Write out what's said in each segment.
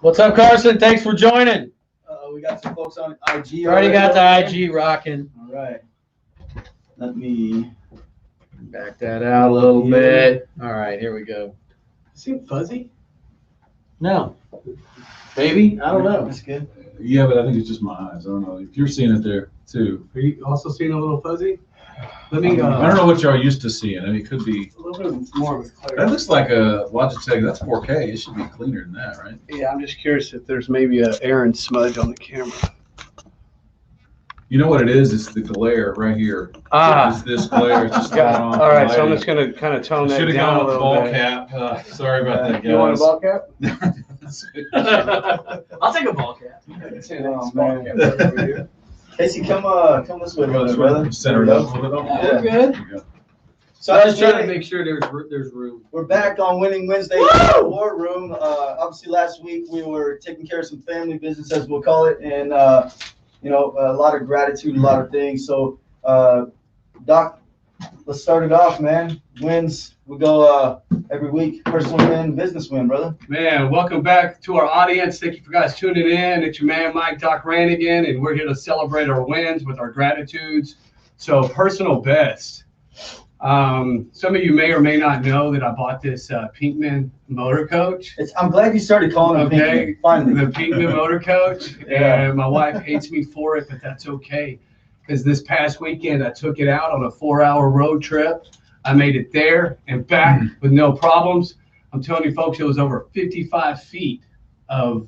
What's up, Carson? Thanks for joining. We got some folks on IG. Already got the IG rocking. All right. Let me back that out a little bit. All right, here we go. Seem fuzzy? No. Maybe? I don't know. That's good. Yeah, but I think it's just my eyes. I don't know if you're seeing it there too. Are you also seeing a little fuzzy? Let me. I don't know what y'all used to seeing. I mean, it could be. A little bit more with clarity. That looks like a Logitech. That's 4K. It should be cleaner than that, right? Yeah, I'm just curious if there's maybe a Aaron smudge on the camera. You know what it is? It's the glare right here. It's this glare. It's just going on. All right, so I'm just gonna kind of tone that Should have down gone a with the little ball bit. cap. Sorry about that, guys. You want a ball cap? I'll take a ball cap. Oh, man. Casey, come this way, brother. Center it up a little bit. Yeah, we're good. So I was trying to make sure there's room. We're back on Winning Wednesday in the War Room. Obviously, last week we were taking care of some family business, as we'll call it, and a lot of gratitude, a lot of things. So, Doc, let's start it off, man. Wins. We go every week. Personal win, business win, brother. Man, welcome back to our audience. Thank you for guys tuning in. It's your man, Mike Doc Rannigan, and we're here to celebrate our wins with our gratitudes. So, personal best. Some of you may or may not know that I bought this Pinkman motor coach. I'm glad you started calling him Pinkman, finally. The Pinkman motor coach. Yeah. And my wife hates me for it, but that's okay. Because this past weekend, I took it out on a 4-hour road trip. I made it there and back with no problems. I'm telling you, folks, it was over 55 feet of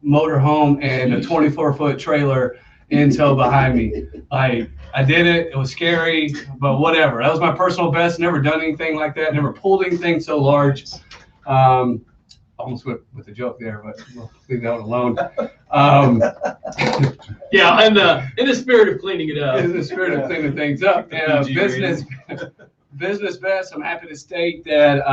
motorhome and a 24-foot trailer in tow behind me. I did it. It was scary, but whatever. That was my personal best. Never done anything like that. Never pulled anything so large. Almost went with the joke there, but we'll leave that one alone. Yeah, in the spirit of cleaning it up. In the spirit of cleaning things up. Business best. I'm happy to state that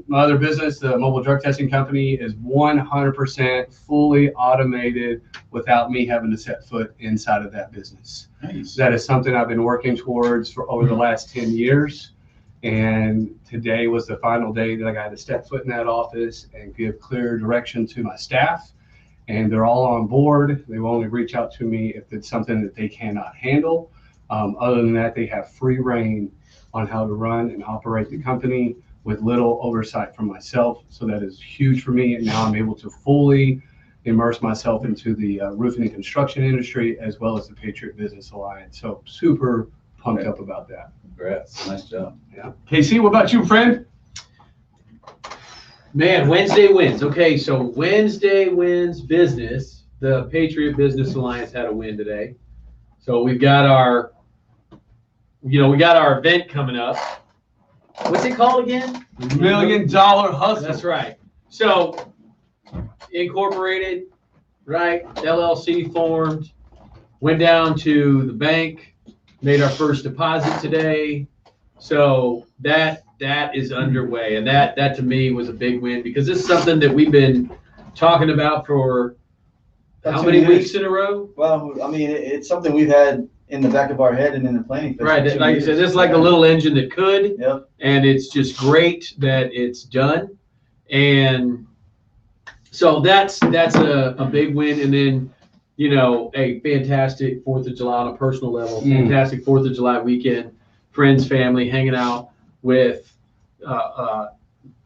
my other business, the mobile drug testing company, is 100% fully automated without me having to set foot inside of that business. Nice. That is something I've been working towards for over the last 10 years. And today was the final day that I got to step foot in that office and give clear direction to my staff. And they're all on board. They will only reach out to me if it's something that they cannot handle. Other than that, they have free reign on how to run and operate the company with little oversight from myself. So that is huge for me. And now I'm able to fully immerse myself into the roofing and construction industry, as well as the Patriot Business Alliance. So super pumped up about that. Congrats. Nice job. Yeah. KC, what about you, friend? Man, Wednesday wins. Okay, so Wednesday wins business. The Patriot Business Alliance had a win today. So we've got our event coming up. What's it called again? $1 Million Hustle. That's right. So, incorporated, right? LLC formed. Went down to the bank, made our first deposit today. So that is underway, and that to me was a big win, because this is something that we've been talking about for how many weeks in a row? Well, I mean, it's something we've had in the back of our head and in the planning phase. Right, like you said, this is like a little engine that could, Yep. and it's just great that it's done. And so that's a big win. And then, a fantastic 4th of July on a personal level, fantastic 4th of July weekend, friends, family, hanging out with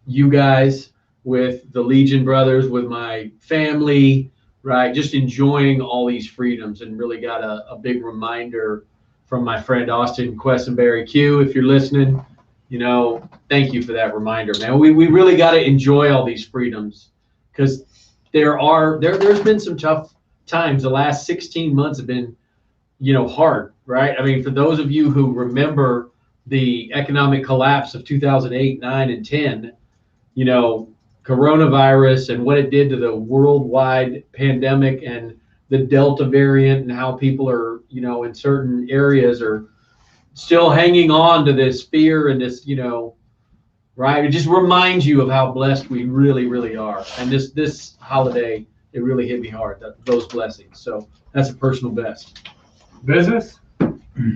you guys, with the Legion brothers, with my family, right? Just enjoying all these freedoms, and really got a big reminder from my friend Austin Questenberry Q. If you're listening, thank you for that reminder, man. We really got to enjoy all these freedoms, because there's been some tough times. The last 16 months have been, hard, right? I mean, for those of you who remember the economic collapse of 2008, 9, and 10, coronavirus and what it did to the worldwide pandemic, and the Delta variant, and how people are, in certain areas are still hanging on to this fear and this, right? It just reminds you of how blessed we really, really are. And this holiday, it really hit me hard, those blessings. So that's a personal best. Business?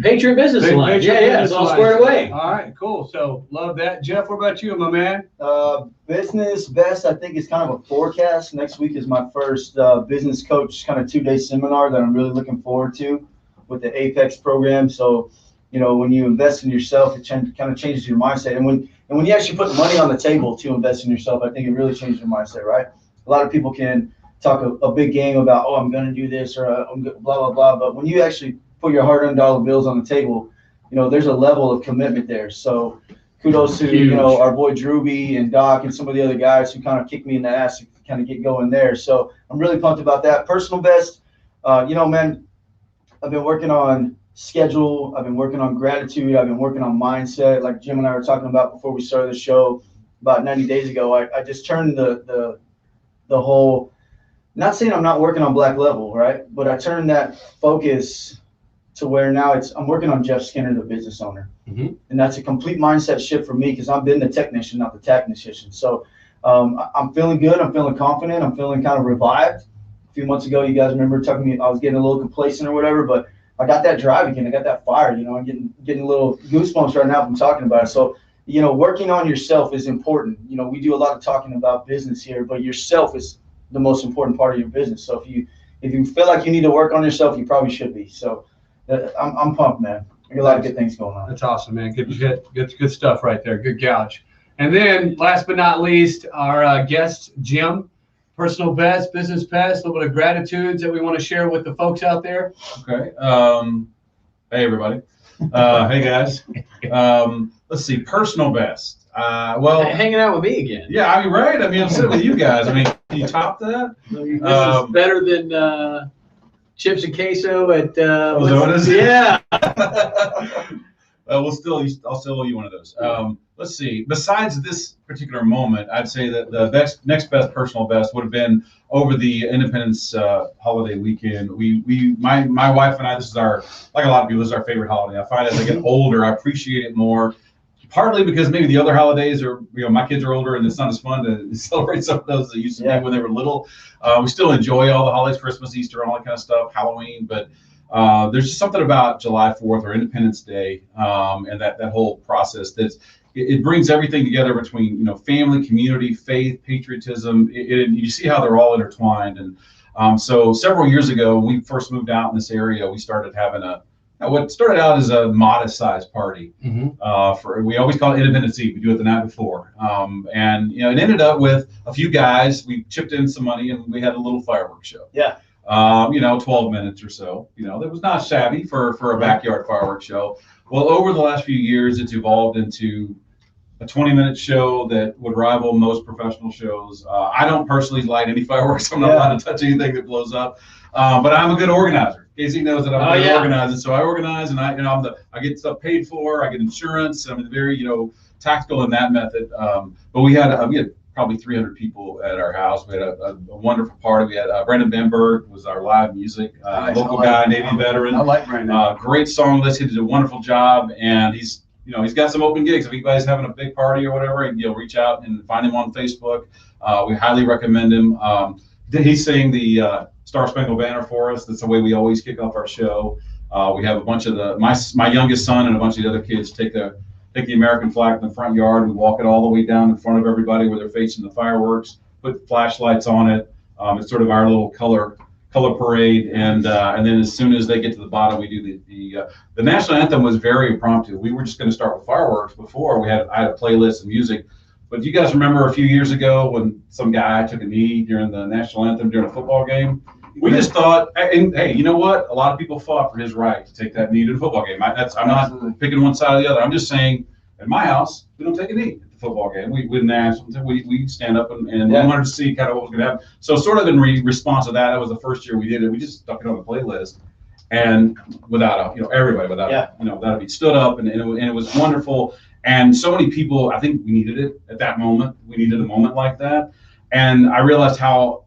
Patriot Business Alliance. Patriot Yeah, Business it's all Alliance. squared away. All right, cool. So love that. Jeff, what about you, my man? Business best, I think, is kind of a forecast. Next week is my first business coach kind of 2-day seminar that I'm really looking forward to with the Apex program. So, you know, when you invest in yourself, it kind of changes your mindset. And when you actually put money on the table to invest in yourself, I think it really changes your mindset, right? A lot of people can talk a big game about, oh, I'm going to do this or I'm blah, blah, blah. But when you actually put your hard-earned dollar bills on the table, you know, there's a level of commitment there. So kudos to, you know, our boy Drewby and Doc and some of the other guys who kind of kicked me in the ass to kind of get going there. So I'm really pumped about that. Personal best, you know, man, I've been working on schedule. I've been working on gratitude. I've been working on mindset. Like Jim and I were talking about before we started the show about 90 days ago, I just turned the whole, not saying I'm not working on black level, right? But I turned that focus to where now I'm working on Jeff Skinner, the business owner. Mm-hmm. And that's a complete mindset shift for me because I've been the technician, not the technician. So I'm feeling good. I'm feeling confident. I'm feeling kind of revived. A few months ago, you guys remember talking to me, I was getting a little complacent or whatever, but I got that drive again. I got that fire, you know, I'm getting a little goosebumps right now from talking about it. So, you know, working on yourself is important. You know, we do a lot of talking about business here, but yourself is the most important part of your business. So if you feel like you need to work on yourself, you probably should be. So I'm pumped, man. We got a lot of good things going on. That's awesome, man. Good stuff right there. Good gouge. And then last but not least, our guest, Jim, personal best, business best, a little bit of gratitudes that we want to share with the folks out there. Okay. Hey, everybody. Hey, guys. Let's see. Personal best. Well, Hanging out with me again. yeah, I mean, right. I mean, I'm sitting with you guys. I mean, can you top that? This is better than chips and queso at. Is that what it is? Yeah. I'll still owe you one of those. Let's see. Besides this particular moment, I'd say that the next best personal best would have been over the Independence holiday weekend. My wife and I, this is our, like a lot of people, this is our favorite holiday. I find as I get older, I appreciate it more. Partly because maybe the other holidays are, you know, my kids are older and it's not as fun to celebrate some of those that used to be when they were little. We still enjoy all the holidays, Christmas, Easter, all that kind of stuff, Halloween, but there's just something about July 4th or Independence Day and that whole process it brings everything together between, you know, family, community, faith, patriotism. You see how they're all intertwined. And so several years ago, when we first moved out in this area, we started having what started out as a modest-sized party. Mm-hmm. We always call it Independence Eve. We do it the night before, and you know, it ended up with a few guys. We chipped in some money, and we had a little fireworks show. Yeah. You know, 12 minutes or so. You know, that was not shabby for a backyard fireworks show. Well, over the last few years, it's evolved into a 20-minute show that would rival most professional shows. I don't personally light any fireworks. I'm not allowed to touch anything that blows up, but I'm a good organizer. Casey knows that I'm a good organizer, so I organize, and I get stuff paid for. I get insurance. I'm very, you know, tactical in that method. But we had probably 300 people at our house. We had a wonderful party. We had Brandon Benberg was our live music, local guy, Navy veteran. I like Brandon. Great song list. He did a wonderful job, and he's got some open gigs. If anybody's having a big party or whatever, and reach out and find him on Facebook. We highly recommend him. He's saying the Star Spangled Banner for us. That's the way we always kick off our show. We have a bunch of my youngest son and a bunch of the other kids take the American flag in the front yard. We walk it all the way down in front of everybody where they're facing the fireworks. Put flashlights on it. It's sort of our little color parade, and then as soon as they get to the bottom, we do the national anthem. Was very impromptu. We were just going to start with fireworks before. I had a playlist of music. But do you guys remember a few years ago when some guy took a knee during the national anthem during a football game? We just thought, and hey, you know what? A lot of people fought for his right to take that knee to the football game. I'm not picking one side or the other. I'm just saying, at my house, we don't take a knee at the football game. We didn't ask. We stand up and we wanted to see kind of what was going to happen. So sort of in response to that was the first year we did it. We just stuck it on the playlist, and without everybody without a beat stood up, and it was wonderful. And so many people, I think we needed it at that moment. We needed a moment like that. And I realized how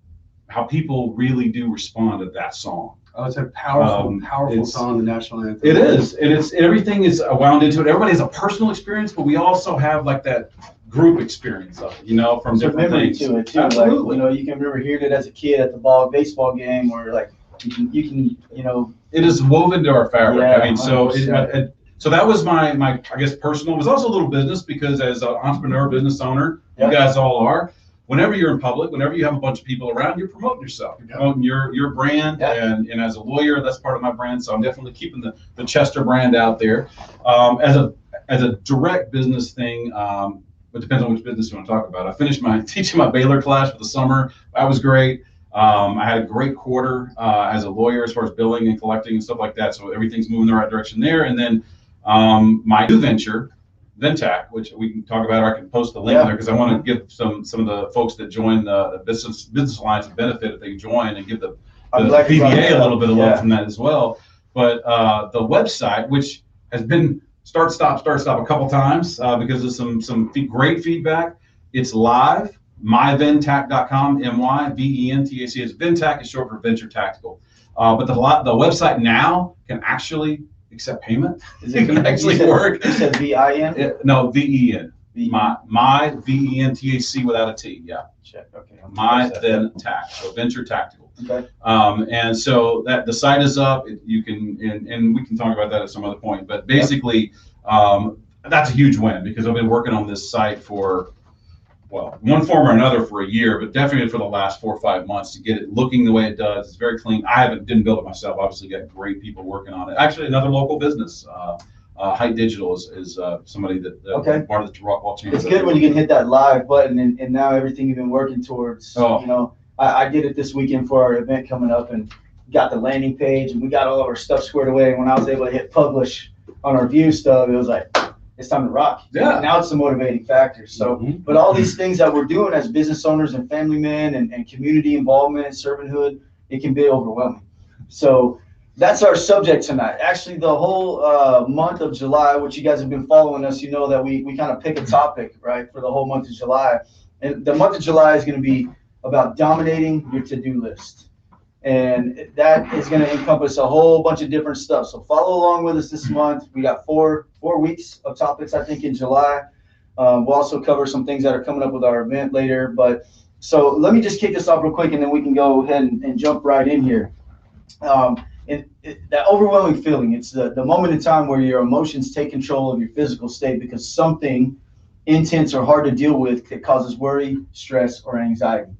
people really do respond to that song. Oh, it's a powerful song, the national anthem. It is. And everything is wound into it. Everybody has a personal experience, but we also have like that group experience of it, from different things. To it too. Absolutely. Like, you can remember hearing it as a kid at the baseball game, or like you can it is woven into our fabric. Yeah, I mean, so 100%. so that was my I guess personal. It was also a little business because as an entrepreneur, business owner, Yeah. you guys all are. Whenever you're in public, whenever you have a bunch of people around, you're promoting yourself. You're promoting your brand, Yeah. and as a lawyer, that's part of my brand. So I'm definitely keeping the Chester brand out there. As a direct business thing, it depends on which business you want to talk about. I finished my teaching my Baylor class for the summer. That was great. I had a great quarter as a lawyer as far as billing and collecting and stuff like that. So everything's moving in the right direction there. And then my new venture, Ventac, which we can talk about, or I can post the link Yeah. there because I want to give some of the folks that join the business alliance a benefit if they join and give the PBA a little bit of love from that as well. But the website, which has been start stop a couple times because of some great feedback. It's live, myventac.com, MYVENTAC. It's Ventac is short for Venture Tactical. But the website now can actually accept payment. It can actually work. You said VIN? No, VEN. My VENTAC without a T. Yeah. Check. Okay. MyVentac. So Venture Tactical. Okay. And so that the site is up. You can and we can talk about that at some other point. But basically, that's a huge win because I've been working on this site for, well, one form or another for a year, but definitely for the last 4 or 5 months to get it looking the way it does. It's very clean. Didn't build it myself. Obviously, got great people working on it. Actually, another local business, Height Digital, is somebody that part of the Rockwall Chamber. It's good when you can hit that live button, and now everything you've been working towards. You know, I did it this weekend for our event coming up, and got the landing page, and we got all of our stuff squared away. And when I was able to hit publish on our view stuff, it was like, it's time to rock. Yeah. Now it's the motivating factor. So, but all these things that we're doing as business owners and family men and community involvement and servanthood, it can be overwhelming. So that's our subject tonight. Actually, the whole month of July, which you guys have been following us, you know that we kind of pick a topic, right, for the whole month of July. And the month of July is going to be about dominating your to-do list. And that is going to encompass a whole bunch of different stuff. So follow along with us this month. We got four weeks of topics, I think, in July. We'll also cover some things that are coming up with our event later. But so let me just kick this off real quick, and then we can go ahead and jump right in here. That overwhelming feeling, it's the moment in time where your emotions take control of your physical state because something intense or hard to deal with that causes worry, stress, or anxiety.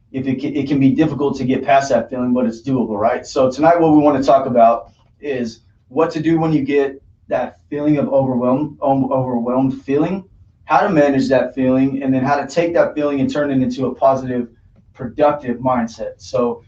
It can be difficult to get past that feeling, but it's doable, right? So tonight what we want to talk about is what to do when you get that feeling of overwhelmed feeling, how to manage that feeling, and then how to take that feeling and turn it into a positive, productive mindset. So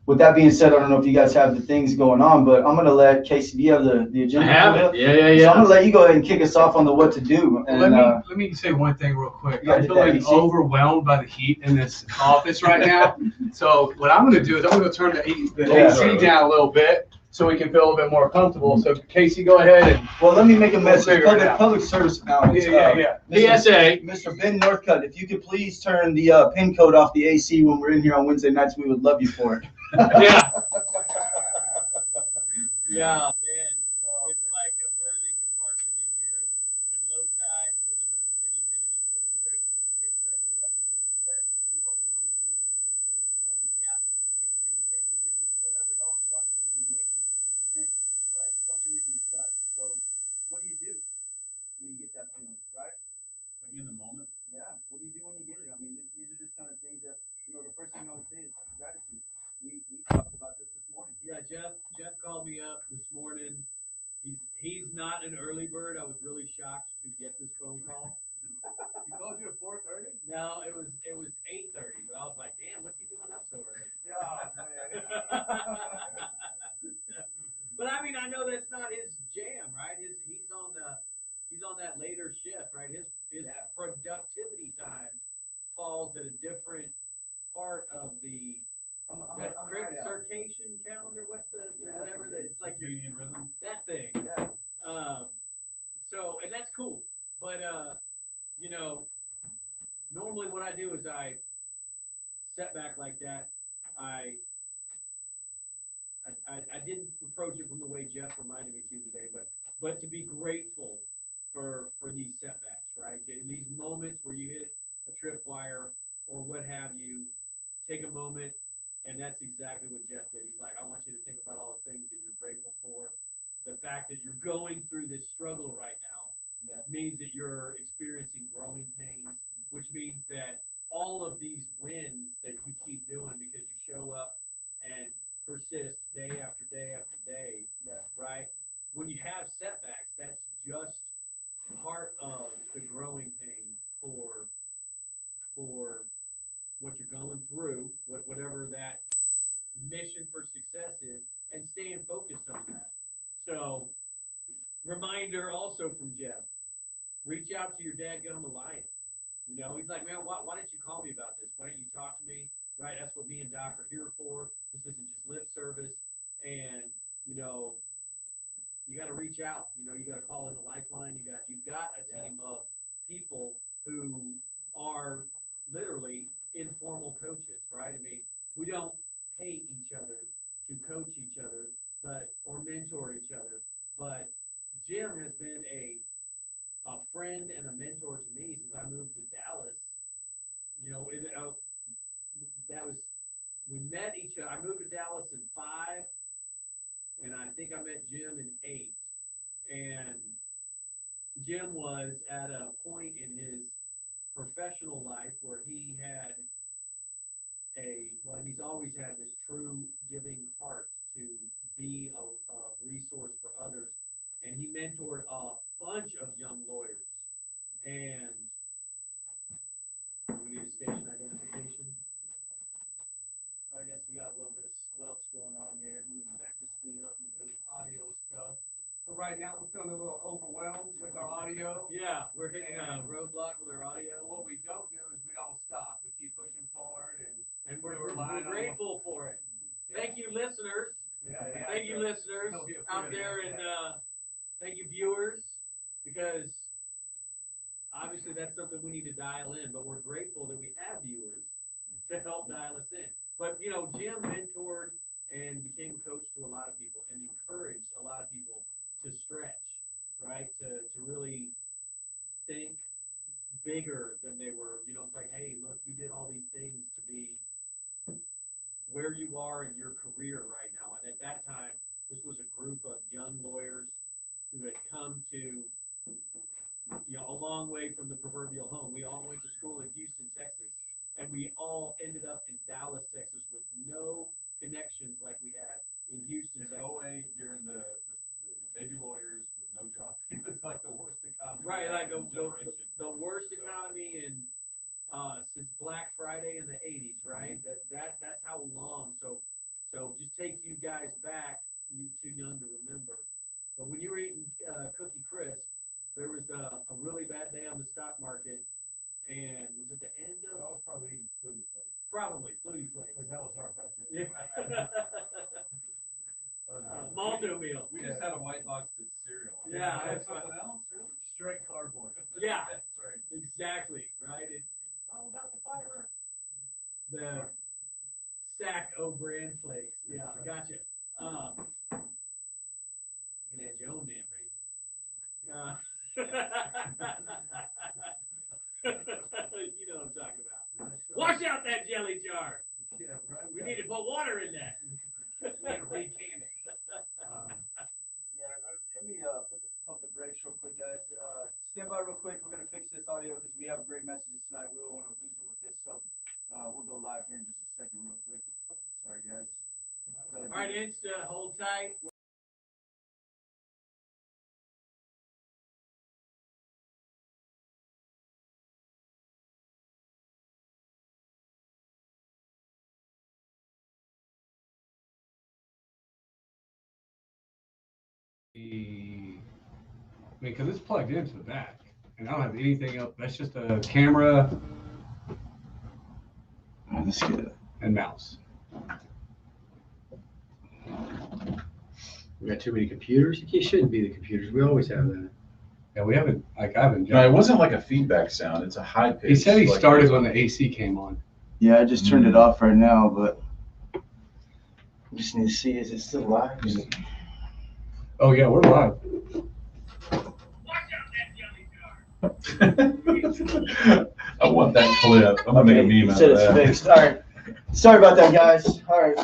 with that being said, I don't know if you guys have the things going on, but I'm going to let Casey, do you have the agenda? I have it. Yeah. So I'm going to let you go ahead and kick us off on the what to do. And, let me say one thing real quick. I'm feeling overwhelmed by the heat in this office right now. So what I'm going to do is I'm going to turn the AC down a little bit so we can feel a little bit more comfortable. So Casey, go ahead and. Well, let me make a message. Public service announcement. Yeah. PSA. Mr. Ben Northcutt, if you could please turn the pin code off the AC when we're in here on Wednesday nights, we would love you for it. Yeah. Yeah, man. It's like a birthing compartment in here at low tide with 100% humidity. But it's a great segue, right? Because the overwhelming feeling that takes place from anything, family, business, whatever, it all starts with an emotion, a sense, right? Something in your gut. So what do you do when you get that feeling, right? In the moment. Yeah. What do you do when you get it? I mean, these are just kind of things that, the first thing I would say is gratitude. We talked about this morning. Yeah, Jeff called me up this morning. He's not an early bird. I was really shocked to get this phone call. He called you at 4:30? No, it was 8:30, but I was like, damn, what's he doing up so early? Yeah, man. But I mean, I know that's not his jam, right? He's on that later shift, right? His productivity time falls at a different part of the circadian calendar. What's whatever that it's like your rhythm, that thing. Yeah. So and that's cool, but normally what I do is I set back like that. I didn't approach it from the way Jeff reminded me to today, but to be grateful for these setbacks, right? In these moments where you hit a tripwire or what have you, take a moment, and that's exactly what Jeff did. He's like, I want you to think about all the things that you're grateful fact that you're going through this struggle right now means that you're experiencing growing pains, which means that all of these wins that you keep doing because you show up and persist day after day after day, right? When you have setbacks, that's just part of the growing pain for what you're going through, whatever that mission for success is, and staying focused on that. So, reminder also from Jeff, reach out to your dadgum alliance. You know, he's like, man, why didn't you call me about this? Why don't you talk to me? Right? That's what me and Doc are here for. This isn't just lip service. And, you know, you got to reach out. You know, you got to call in the lifeline. You've got a team of people who are literally informal coaches, right? I mean, we don't pay each other to coach each other, or mentor each other. But Jim has been a friend and a mentor to me since I moved to Dallas. You know, we met each other. I moved to Dallas in 5, and I think I met Jim in 8. And Jim was at a point in his professional life where he had he's always had this true giving heart to be a resource for others. And he mentored a bunch of young lawyers. And we need a station identification. I guess we got a little bit of squelch going on here. Moving back this thing up and the audio stuff. But right now we're feeling a little overwhelmed with our audio. Yeah, we're hitting a roadblock with our audio. What we don't do is we don't stop. We keep pushing forward, and we're grateful for it. Thank you, listeners. Thank you, listeners out there, and thank you, viewers, because obviously that's something we need to dial in. But we're grateful that we have viewers to help dial us in. But you know, Jim mentored and became a coach to a lot of people, and encouraged a lot of people to stretch, right? To really think bigger than they were. You know, it's like, hey, look, you did all these things to be where you are in your career right now. And at that time, this was a group of young lawyers who had come to, you know, a long way from the proverbial home. We all went to school in Houston, Texas, and we all ended up in Dallas, Texas, with no connections like we had in Houston, Texas. During the baby lawyers with no job. It's like the worst economy. Right, like the worst economy in since Black Friday in the 80s, right? That's how long. So just take you guys back. You too young to remember. But when you were eating Cookie Crisp, there was a really bad day on the stock market, and was it the end of? I was probably eating Flutie Flakes. Probably Flutie Flakes. Because that was our budget. Yeah. Malto meal. We just had a white box cereal. Yeah, that's something else. Really? Straight cardboard. Yeah, That's right. exactly, right? All about the fiber. The sack o' bran flakes. Yeah, I gotcha. You can add your own damn raisin. You know what I'm talking about. Wash out that jelly jar. Yeah, right. We need to put water in that. We need to recan it. Let me pump the brakes real quick, guys. Stand by real quick. We're going to fix this audio because we have great messages tonight. We don't want to lose it with this. So we'll go live here in just a second real quick. Sorry, guys. All right, Insta, hold tight. Because it's plugged into the back, and I don't have anything else. That's just a camera Let's get it. and mouse. We got too many computers. It shouldn't be the computers. We always have that. Yeah, we haven't, like, I haven't. No, it wasn't like a feedback sound. It's a high pitch. He said he like, started when the AC came on. Yeah, I just turned it off right now, but I just need to see, is it still live? Oh yeah, we're live. I want that clip. I'm gonna make a meme out Said of it's that. fixed. All right. Sorry about that, guys. All right,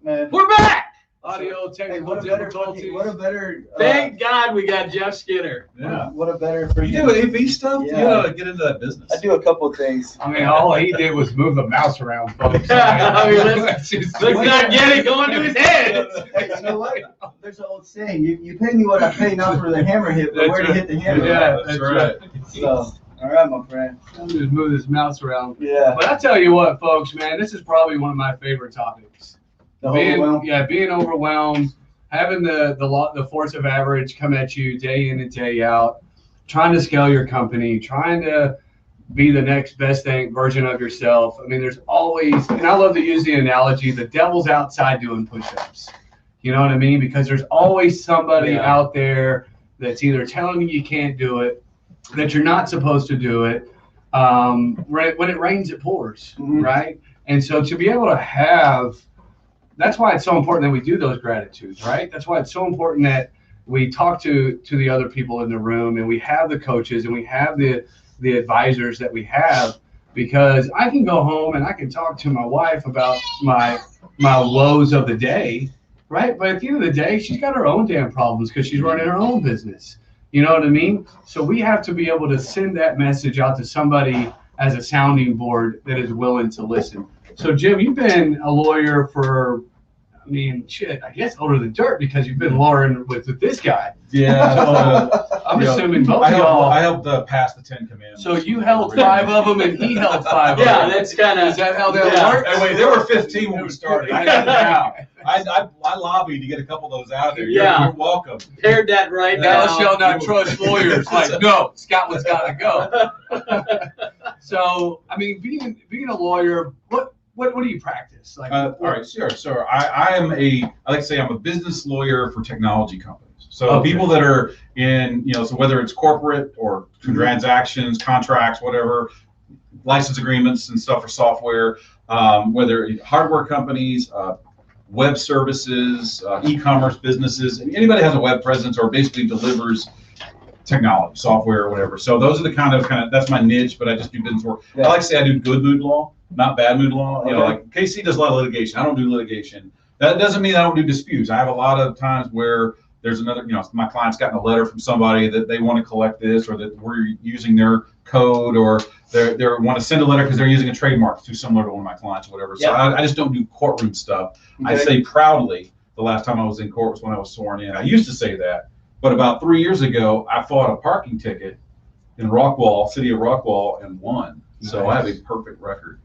man. We're back. audio Hey, technical what a better, difficulties. what a better. Thank God we got Jeff Skinner. Yeah. What a better. You do AV stuff? Yeah. You gotta get into that business. I do a couple of things. I mean, all he did was move the mouse around, folks. I mean, Let's just- Let's not get it going to his head. Hey, you know what? There's an old saying: you pay me what I pay, not for the hammer hit, but where to hit the hammer. Yeah, that's right. So, all right, my friend. Just move this mouse around. Yeah. But I tell you what, folks, man, this is probably one of my favorite topics. The overwhelm. Being overwhelmed, having the force of average come at you day in and day out, trying to scale your company, trying to be the next best version of yourself. I mean, there's always, and I love to use the analogy, the devil's outside doing push-ups. You know what I mean? Because there's always somebody out there that's either telling you can't do it, that you're not supposed to do it. When it rains, it pours, right? And so to be able to have, that's why it's so important that we do those gratitudes, right? That's why it's so important that we talk to the other people in the room, and we have the coaches, and we have the advisors that we have, because I can go home and I can talk to my wife about my woes of the day, right? But at the end of the day, she's got her own damn problems because she's running her own business. You know what I mean? So we have to be able to send that message out to somebody as a sounding board that is willing to listen. So Jim, you've been a lawyer for, I mean, shit, I guess older than dirt, because you've been lawyering with this guy. Yeah. So I'm assuming both I of y'all. helped pass the 10 Commandments. So you held 5 of them and he held 5 of them. Yeah, that's kind Is of. that how that Yeah. works? Hey, wait, there were 15 when we started. I lobbied to get a couple of those out there. Yeah. You're welcome. Paired that right Thou now. shalt not trust lawyers. Like, no, Scotland's got to go. So, I mean, being a lawyer, what do you practice? Like, All right, sure. So I like to say I'm a business lawyer for technology companies. So Okay. people that are in, so whether it's corporate or transactions, contracts, whatever, license agreements and stuff for software, whether it's hardware companies, web services, e-commerce businesses, anybody has a web presence or basically delivers technology, software, or whatever. So those are the kind of that's my niche, but I just do business work. Yeah. I like to say I do good mood law, not bad mood law. Okay. Like KC does a lot of litigation. I don't do litigation. That doesn't mean I don't do disputes. I have a lot of times where there's another, my client's gotten a letter from somebody that they want to collect this, or that we're using their code, or they want to send a letter because they're using a trademark too similar to one of my clients or whatever. So I just don't do courtroom stuff. Okay. I say proudly the last time I was in court was when I was sworn in. I used to say that, but about 3 years ago, I fought a parking ticket in Rockwall, city of Rockwall, and won. So I have a perfect record.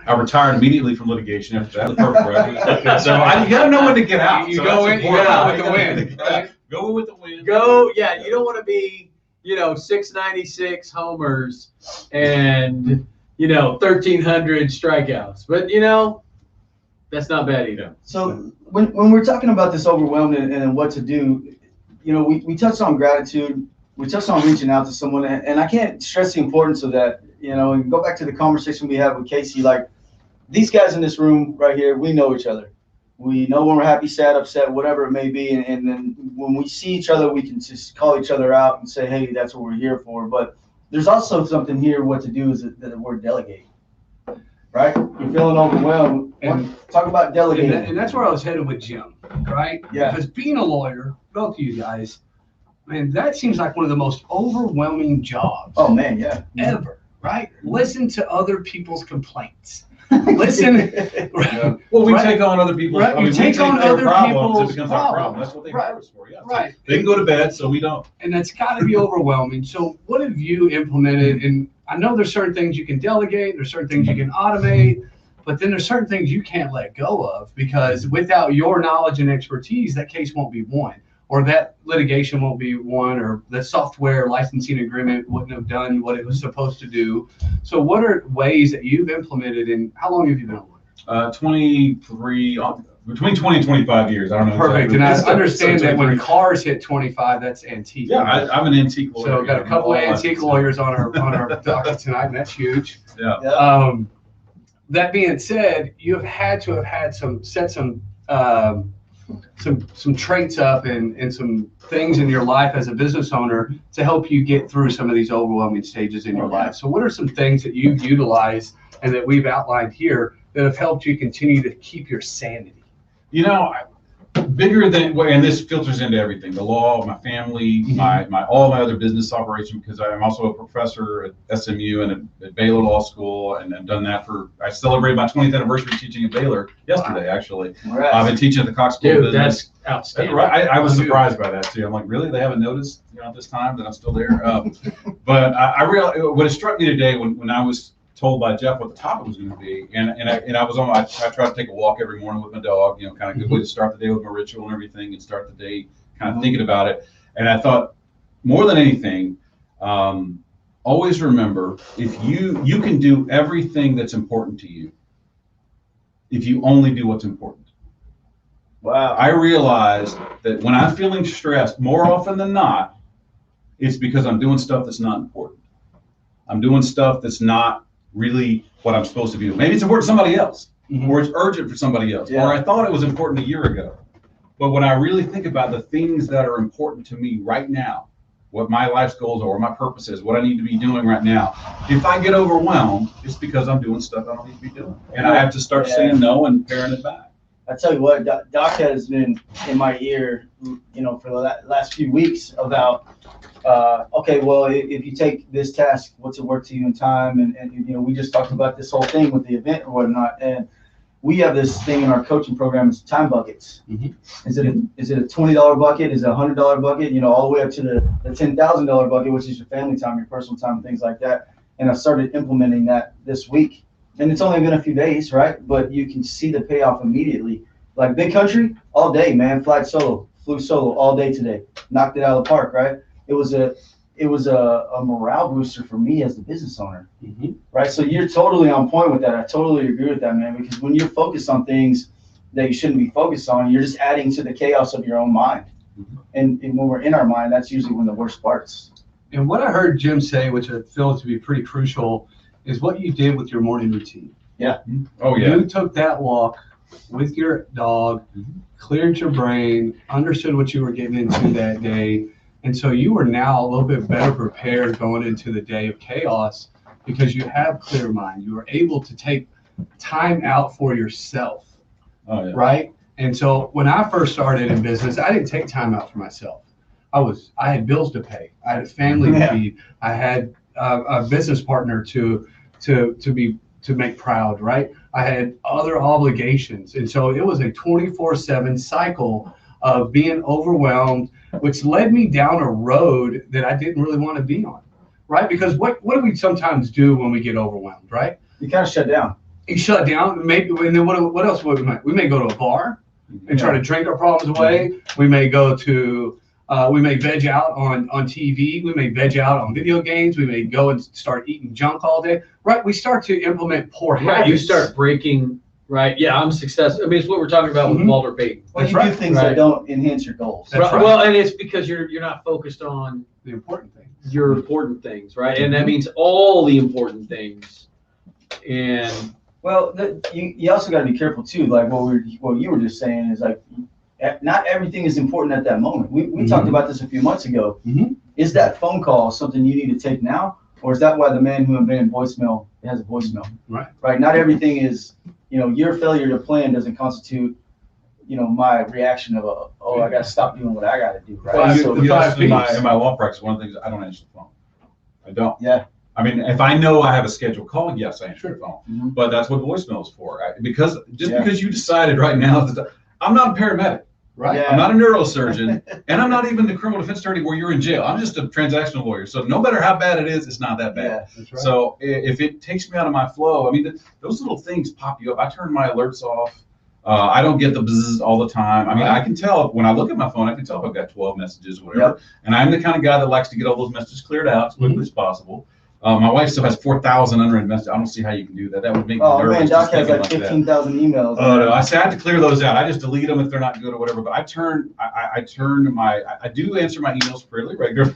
I retired immediately from litigation after that. A perfect record. So you got to know when to get out. You So go that's in, you important. go out with the win. Yeah. Go with the win. You don't want to be, 696 homers and, 1,300 strikeouts. But, that's not bad either. So when we're talking about this overwhelmed and what to do, we touched on gratitude. We touched on reaching out to someone, and I can't stress the importance of that. And go back to the conversation we had with Casey. Like, these guys in this room right here, we know each other. We know when we're happy, sad, upset, whatever it may be. And then when we see each other, we can just call each other out and say, hey, that's what we're here for. But there's also something here. What to do is the word delegate, right? You're feeling overwhelmed. Talk about delegating. And that's where I was headed with Jim, right? Yeah. Because being a lawyer, both of you guys, man, that seems like one of the most overwhelming jobs Oh, man, yeah. ever, right? Listen to other people's complaints. Listen. Yeah. Well, we take on other people's. Right, you we take on their other problems. people's It becomes our problem. problems. That's what they Right. hire us for. Yeah. Right. They can go to bed, so we don't. And that's got to be overwhelming. So what have you implemented? And I know there's certain things you can delegate, there's certain things you can automate, but then there's certain things you can't let go of, because without your knowledge and expertise, that case won't be won, or that litigation won't be won, or the software licensing agreement wouldn't have done what it was supposed to do. So what are ways that you've implemented, and how long have you been a lawyer? 23, between 20 and 25 years. I don't know. Perfect. exactly. And I So understand that when 23. cars hit 25, that's antique. Yeah, I'm an antique lawyer. So got a couple of Yeah. antique lawyers on our docket tonight, and that's huge. Yeah. That being said, you have had to have had some traits up and some things in your life as a business owner to help you get through some of these overwhelming stages in your life. So what are some things that you've utilized and that we've outlined here that have helped you continue to keep your sanity? bigger than, and this filters into everything, the law, my family, all my other business operation, because I'm also a professor at SMU and at Baylor Law School, and I've done that I celebrated my 20th anniversary teaching at Baylor yesterday, actually. I've been teaching at the Cox School of Business. That's outstanding. Right. I was surprised by that too. I'm like, really? They haven't noticed, at this time that I'm still there? But I realized what struck me today when I was told by Jeff what the topic was going to be, and I was I try to take a walk every morning with my dog, kind of good way to start the day with my ritual and everything, and start the day kind of thinking about it. And I thought, more than anything, always remember, if you can do everything that's important to you if you only do what's important. Wow. I realize that when I'm feeling stressed, more often than not, it's because I'm doing stuff that's not important. I'm doing stuff that's not really what I'm supposed to be doing. Maybe it's important to somebody else, or it's urgent for somebody else, or I thought it was important a year ago. But when I really think about the things that are important to me right now, what my life's goals are, what my purpose is, what I need to be doing right now, if I get overwhelmed, it's because I'm doing stuff I don't need to be doing. And I have to start saying no and paring it back. I tell you what, Doc has been in my ear, for the last few weeks about, okay, well, if you take this task, what's it worth to you in time? And we just talked about this whole thing with the event or whatnot. And we have this thing in our coaching program, it's time buckets. Is it a $20 bucket? Is it a $100 bucket? All the way up to the $10,000 bucket, which is your family time, your personal time, things like that. And I started implementing that this week. And it's only been a few days, right? But you can see the payoff immediately. Like Big Country, all day, man. Flew solo all day today. Knocked it out of the park, right? It was a morale booster for me as the business owner, right? So you're totally on point with that. I totally agree with that, man. Because when you're focused on things that you shouldn't be focused on, you're just adding to the chaos of your own mind. And when we're in our mind, that's usually one of the worst parts. And what I heard Jim say, which I feel to be pretty crucial, is what you did with your morning routine. Yeah. Oh, yeah. You took that walk with your dog, cleared your brain, understood what you were getting into that day. And so you are now a little bit better prepared going into the day of chaos because you have clear mind. You are able to take time out for yourself, right? And so when I first started in business, I didn't take time out for myself. I had bills to pay. I had a family to feed. I had a business partner to make proud, right? I had other obligations. And so it was a 24/7 cycle of being overwhelmed, which led me down a road that I didn't really want to be on, right? Because what do we sometimes do when we get overwhelmed, right? You kind of shut down. You shut down, maybe, and then what else would we may go to a bar and try to drink our problems away. We may go to we may veg out on TV. We may veg out on video games. We may go and start eating junk all day. Right? We start to implement poor habits. Right. You start breaking. Right. Yeah. I'm successful. I mean, it's what we're talking about with Walter Payton. Well, you do things that don't enhance your goals. That's right. Well, and it's because you're not focused on the important things. Your important things, right? And that means all the important things. And well, you also got to be careful too. Like what you were just saying is like, not everything is important at that moment. We talked about this a few months ago. Is that phone call something you need to take now, or is that why the man who invented voicemail has a voicemail? Right. Not everything is, your failure to plan doesn't constitute, my reaction of I got to stop doing what I got to do. Right. Well, in my law practice, one of the things, I don't answer the phone. I don't. Yeah. I mean, if I know I have a scheduled call, yes, I answer the phone. But that's what voicemail is for. Because you decided right now that I'm not a paramedic. Right. Yeah. I'm not a neurosurgeon, and I'm not even the criminal defense attorney where you're in jail. I'm just a transactional lawyer. So no matter how bad it is, it's not that bad. Yeah, that's right. So if it takes me out of my flow, I mean, those little things pop you up. I turn my alerts off. I don't get the buzz all the time. I mean, I can tell when I look at my phone, I can tell if I've got 12 messages or whatever. And I'm the kind of guy that likes to get all those messages cleared out as quickly as possible. My wife still has 4,000 unread messages. I don't see how you can do that. That would make me nervous. Oh man, Doc has like 15,000 emails. Oh no, I have to clear those out. I just delete them if they're not good or whatever. But I do answer my emails fairly regularly.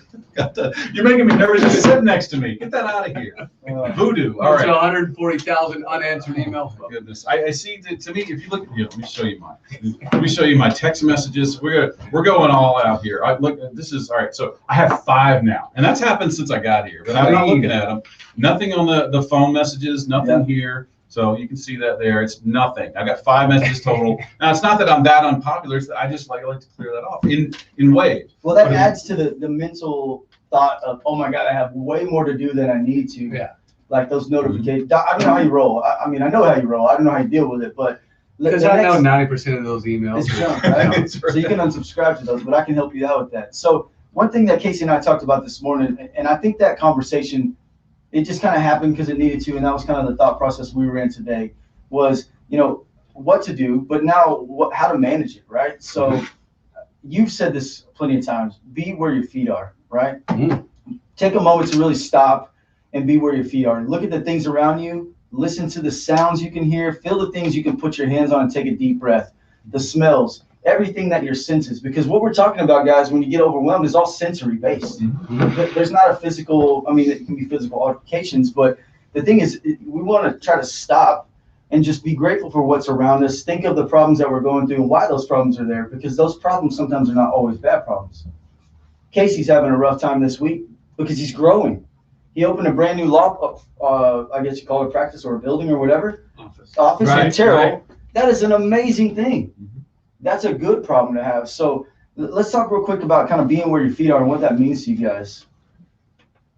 You're making me nervous. You sit next to me. Get that out of here. Voodoo. All right. 140,000 unanswered emails. Oh, goodness. I see. To me, if you look at let me show you mine. Let me show you my text messages. We're going all out here. This is all right. So I have 5 now, and that's happened since I got here. But I'm not looking at them. Nothing on the phone messages. Nothing here. So you can see that there. It's nothing. I got 5 messages total. Now it's not that I'm that unpopular. It's that I just like to clear that off in waves. Well, that adds to the mental thought of, oh my God, I have way more to do than I need to. Yeah. Like those notifications. I don't know how you roll. I mean, I know how you roll. I don't know how you deal with it, but Because I know 90% of those emails. it's junk, right? So you can unsubscribe to those, but I can help you out with that. So one thing that Casey and I talked about this morning, and I think that conversation, it just kind of happened because it needed to, and that was kind of the thought process we were in today, was, what to do, but now how to manage it, right? So you've said this plenty of times, be where your feet are, right? Take a moment to really stop and be where your feet are. Look at the things around you, listen to the sounds you can hear, feel the things you can put your hands on and take a deep breath, the smells, everything that your senses, because what we're talking about, guys, when you get overwhelmed is all sensory based. There's not a physical, I mean, it can be physical altercations, but the thing is, we want to try to stop and just be grateful for what's around us. Think of the problems that we're going through and why those problems are there, because those problems sometimes are not always bad problems. Casey's having a rough time this week because he's growing. He opened a brand new law, I guess you call it practice or a building or whatever, office in Terrell. Right. That is an amazing thing. That's a good problem to have. So let's talk real quick about kind of being where your feet are and what that means to you guys.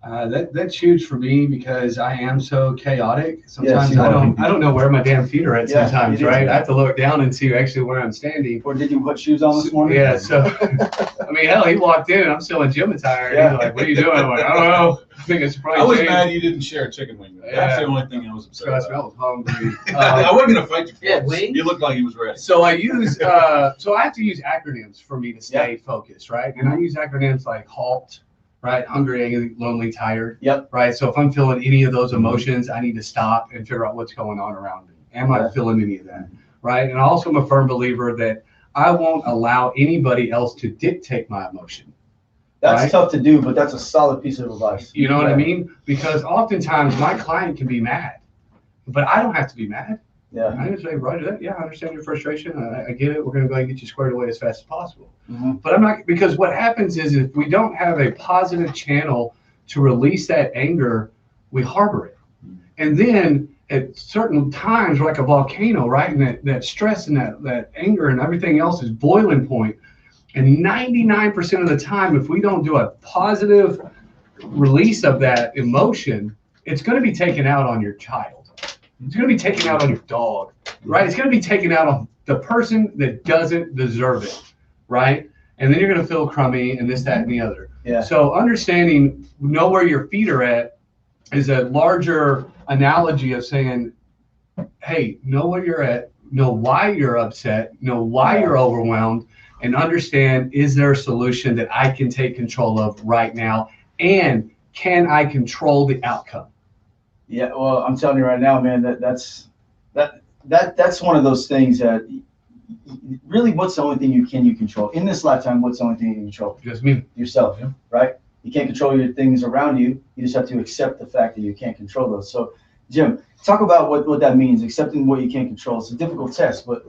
That's huge for me because I am so chaotic. Sometimes I don't know where my damn feet are at sometimes, right? I have to look down and see actually where I'm standing. Or did you put shoes on this morning? Yeah, so I mean, hell, he walked in and I'm still in gym attire. And he's like, what are you doing? I'm like, I don't know. I think it's probably I was mad you didn't share a chicken wing. That's the only thing I was upset about. I was hungry. I wasn't going to fight you for it. wings? You looked like he was ready. So I use, so I have to use acronyms for me to stay focused, right? And I use acronyms like HALT, right? Hungry, angry, lonely, tired. Yep. Right. So if I'm feeling any of those emotions, I need to stop and figure out what's going on around me. Am I feeling any of that? Right. And I also am a firm believer that I won't allow anybody else to dictate my emotion. That's tough to do, but that's a solid piece of advice. You know what I mean? Because oftentimes my client can be mad, but I don't have to be mad. Yeah. I just say, Roger that. Yeah, I understand your frustration. I get it. We're going to go ahead and get you squared away as fast as possible. But I'm not, because what happens is if we don't have a positive channel to release that anger, we harbor it. And then at certain times, we're like a volcano, right? And that stress and that anger and everything else is boiling point. And 99% of the time, if we don't do a positive release of that emotion, it's going to be taken out on your child. It's going to be taken out on your dog, right? It's going to be taken out on the person that doesn't deserve it, right? And then you're going to feel crummy and this, that, and the other. Yeah. So understanding, know where your feet are at is a larger analogy of saying, hey, know where you're at, know why you're upset, know why you're overwhelmed, and understand, is there a solution that I can take control of right now? And can I control the outcome? Yeah, well, I'm telling you right now, man, that's one of those things that really, what's the only thing you control in this lifetime? What's the only thing you can control? Just me. Yourself, right? You can't control your things around you. You just have to accept the fact that you can't control those. So, Jim, talk about what that means. Accepting what you can't control. It's a difficult test, but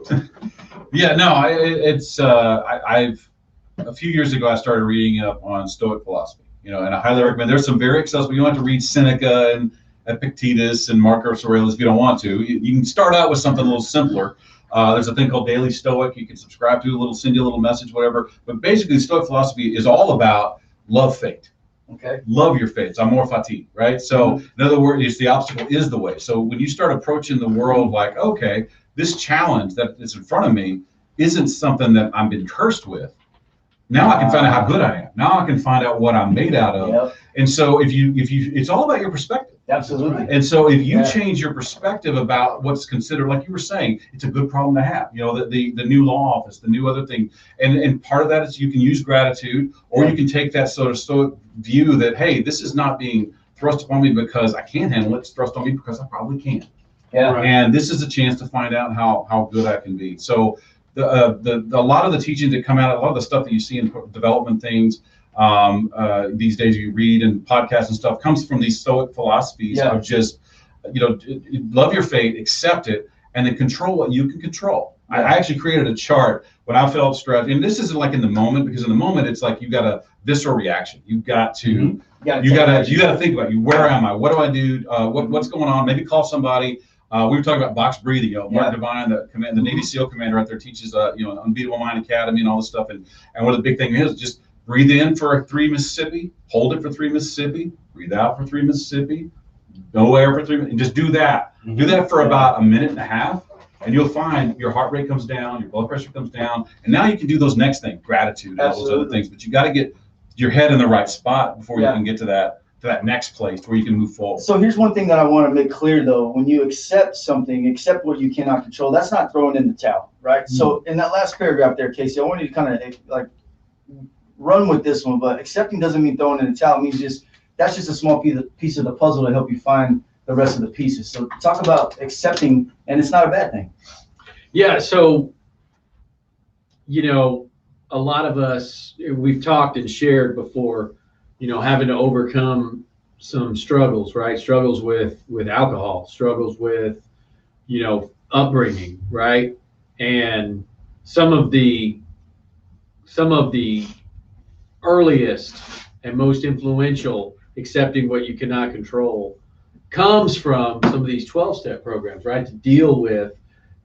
yeah, no, I've a few years ago I started reading up on Stoic philosophy. And I highly recommend. There's some very accessible. You don't have to read Seneca and Epictetus and Marcus Aurelius if you don't want to. You can start out with something a little simpler. There's a thing called Daily Stoic you can subscribe to, send you a little message, whatever. But basically, Stoic philosophy is all about love fate. Okay. Love your fate. It's amor fati, right? So in other words, it's the obstacle is the way. So when you start approaching the world like, okay, this challenge that is in front of me isn't something that I've been cursed with. Now I can find out how good I am. Now I can find out what I'm made out of. Yep. And so if you, it's all about your perspective. Absolutely. And so if you change your perspective about what's considered, like you were saying, it's a good problem to have. The new law office, the new other thing, and part of that is you can use gratitude, or you can take that sort of stoic view that, hey, this is not being thrust upon me because I can't handle it. It's thrust on me because I probably can. Yeah. Right. And this is a chance to find out how good I can be. So a lot of the teachings that come out, a lot of the stuff that you see in development things these days, you read and podcasts and stuff, comes from these Stoic philosophies of just, love your fate, accept it, and then control what you can control. I actually created a chart when I felt stressed, and this isn't like in the moment, because in the moment it's like you've got a visceral reaction. You've got to you got to think about where am I? What do I do? What's going on? Maybe call somebody. We were talking about box breathing. Mark Yeah. Devine, the Navy SEAL commander out there, teaches Unbeatable Mind Academy and all this stuff. And one of the big things is just breathe in for 3 Mississippi, hold it for 3 Mississippi, breathe out for 3 Mississippi, no air for 3 minutes, and just do that. Do that for about a minute and a half, and you'll find your heart rate comes down, your blood pressure comes down, and now you can do those next things, gratitude and all those other things. But you got to get your head in the right spot before you can get to that next place where you can move forward. So here's one thing that I want to make clear, though. When you accept something, accept what you cannot control, that's not throwing in the towel, right? So in that last paragraph there, Casey, I want you to kind of like run with this one, but accepting doesn't mean throwing in the towel. It means that's just a small piece of the puzzle to help you find the rest of the pieces. So talk about accepting, and it's not a bad thing. Yeah, so, a lot of us, we've talked and shared before, having to overcome some struggles, right? Struggles with alcohol, struggles with, upbringing, right? And some of the earliest and most influential accepting what you cannot control comes from some of these 12-step programs, right? To deal with,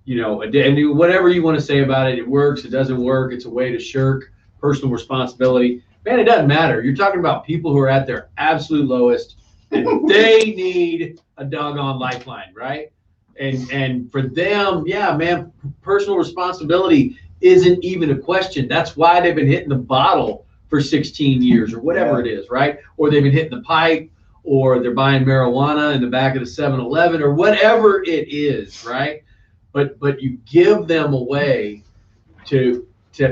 and whatever you want to say about it, it works, it doesn't work, it's a way to shirk personal responsibility. Man, it doesn't matter. You're talking about people who are at their absolute lowest and they need a doggone lifeline, right? And for them, yeah, man, personal responsibility isn't even a question. That's why they've been hitting the bottle for 16 years or whatever it is, right? Or they've been hitting the pipe, or they're buying marijuana in the back of the 7-Eleven or whatever it is, right? But you give them a way to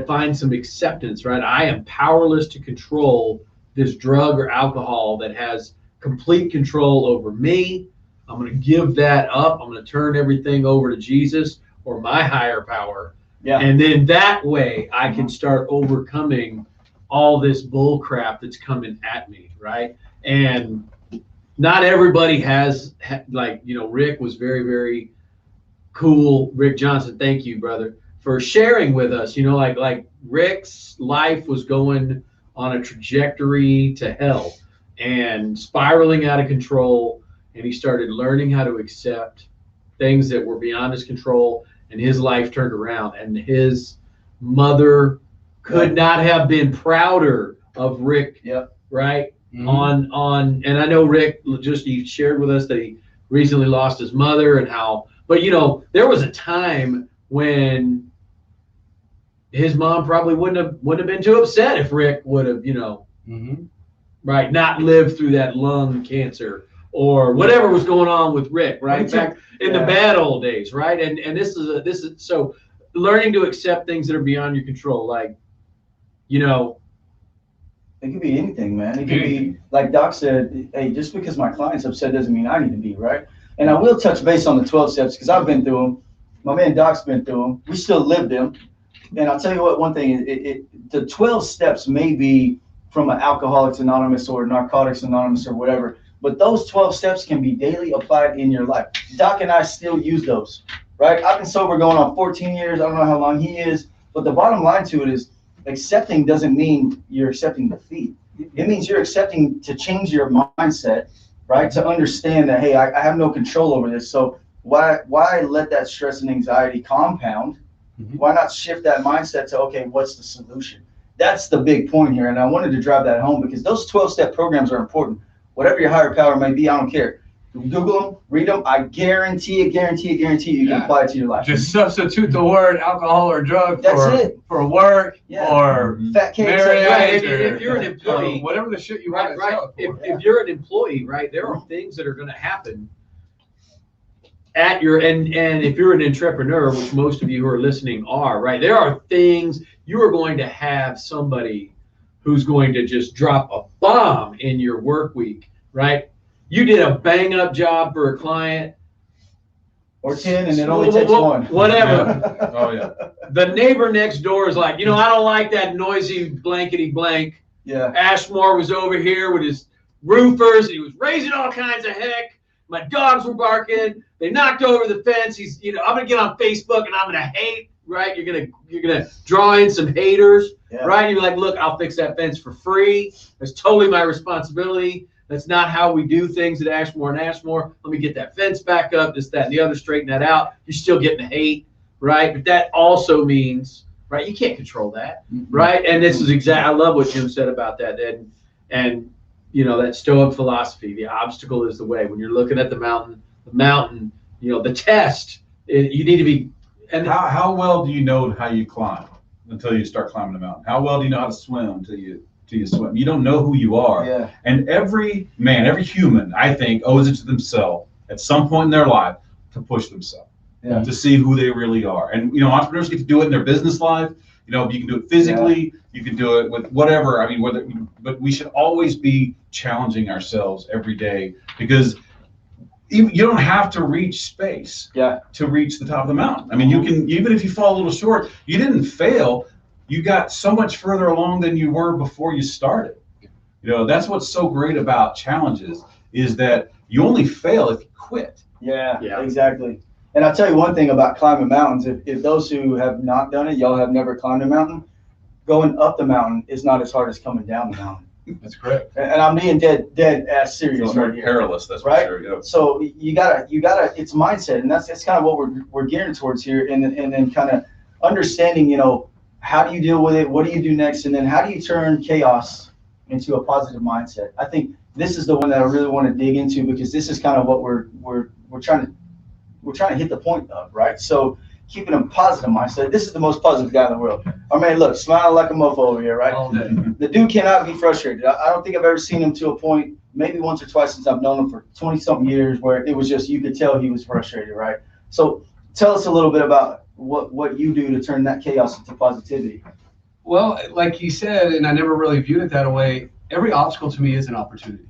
find some acceptance, right? I am powerless to control this drug or alcohol that has complete control over me. I'm going to give that up. I'm going to turn everything over to Jesus or my higher power. Yeah. And then that way I can start overcoming all this bull crap that's coming at me, right? And not everybody has, Rick was very, very cool. Rick Johnson, thank you, brother, for sharing with us. Like Rick's life was going on a trajectory to hell and spiraling out of control, and he started learning how to accept things that were beyond his control, and his life turned around, and his mother could not have been prouder of Rick. Yep. Right. Mm-hmm. And I know Rick he shared with us that he recently lost his mother and how, but there was a time when his mom probably wouldn't have been too upset if Rick would have, right, not lived through that lung cancer or whatever was going on with Rick, right? Back in the bad old days, right? And this is so learning to accept things that are beyond your control, like, it could be anything, man. It could be, like Doc said, hey, just because my client's upset doesn't mean I need to be, right? And I will touch base on the 12 steps because I've been through them. My man Doc's been through them. We still live them. And I'll tell you what, one thing, the 12 steps may be from an Alcoholics Anonymous or Narcotics Anonymous or whatever, but those 12 steps can be daily applied in your life. Doc and I still use those, right? I've been sober going on 14 years. I don't know how long he is, but the bottom line to it is accepting doesn't mean you're accepting defeat. It means you're accepting to change your mindset, right? To understand that, hey, I have no control over this. So why let that stress and anxiety compound? Why not shift that mindset to, okay, what's the solution? That's the big point here. And I wanted to drive that home because those 12-step programs are important. Whatever your higher power may be, I don't care. Google them, read them. I guarantee you can apply it to your life. Just substitute the word alcohol or drug for work or fat cakes. Right. If you're an employee, whatever the shit you want to sell it for. If you're an employee, right, there are things that are going to happen at your and if you're an entrepreneur, which most of you who are listening are, right, there are things you are going to have somebody who's going to just drop a bomb in your work week, right? You did a bang up job for a client. Or 10 and it only takes one. Whatever. Oh, yeah. The neighbor next door is like, I don't like that noisy blankety blank. Yeah. Ashmore was over here with his roofers and he was raising all kinds of heck. My dogs were barking. They knocked over the fence. He's, I'm going to get on Facebook and I'm going to hate, right? You're going to draw in some haters, right? You're like, look, I'll fix that fence for free. It's totally my responsibility. That's not how we do things at Ashmore and Ashmore. Let me get that fence back up, this, that, and the other, straighten that out. You're still getting hate, right? But that also means, right, you can't control that, right? And this is I love what Jim said about that. And you know, that Stoic philosophy, the obstacle is the way. When you're looking at the mountain, you know, the test, you need to be. And How well do you know how you climb until you start climbing the mountain? How well do you know how to swim until you swim? You don't know who you are. Yeah. And every human, I think, owes it to themselves at some point in their life to push themselves, to see who they really are. And you know, entrepreneurs get to do it in their business life. You know, you can do it physically, you can do it with whatever. I mean, but we should always be challenging ourselves every day, because you don't have to reach space to reach the top of the mountain. I mean, you can, even if you fall a little short, you didn't fail. You got so much further along than you were before you started. You know, that's what's so great about challenges, is that you only fail if you quit. Yeah, exactly. And I'll tell you one thing about climbing mountains. If those who have not done it, y'all have never climbed a mountain, going up the mountain is not as hard as coming down the mountain. That's correct. And I'm being dead ass serious It's more right here. perilous, that's Right? for sure. Yeah. So you gotta, it's mindset, and that's kind of what we're gearing towards here, and then kind of understanding, you know, how do you deal with it, what do you do next, and then how do you turn chaos into a positive mindset. I think this is the one that I really want to dig into, because this is kind of what we're trying to hit the point of, right? So keeping a positive mindset. This is the most positive guy in the world. I mean, look, smiling like a mofo over here, right? All day. The dude cannot be frustrated. I don't think I've ever seen him to a point, maybe once or twice since I've known him for 20-something years, where it was just, you could tell he was frustrated, right? So tell us a little bit about what you do to turn that chaos into positivity. Well, like you said, and I never really viewed it that way, every obstacle to me is an opportunity,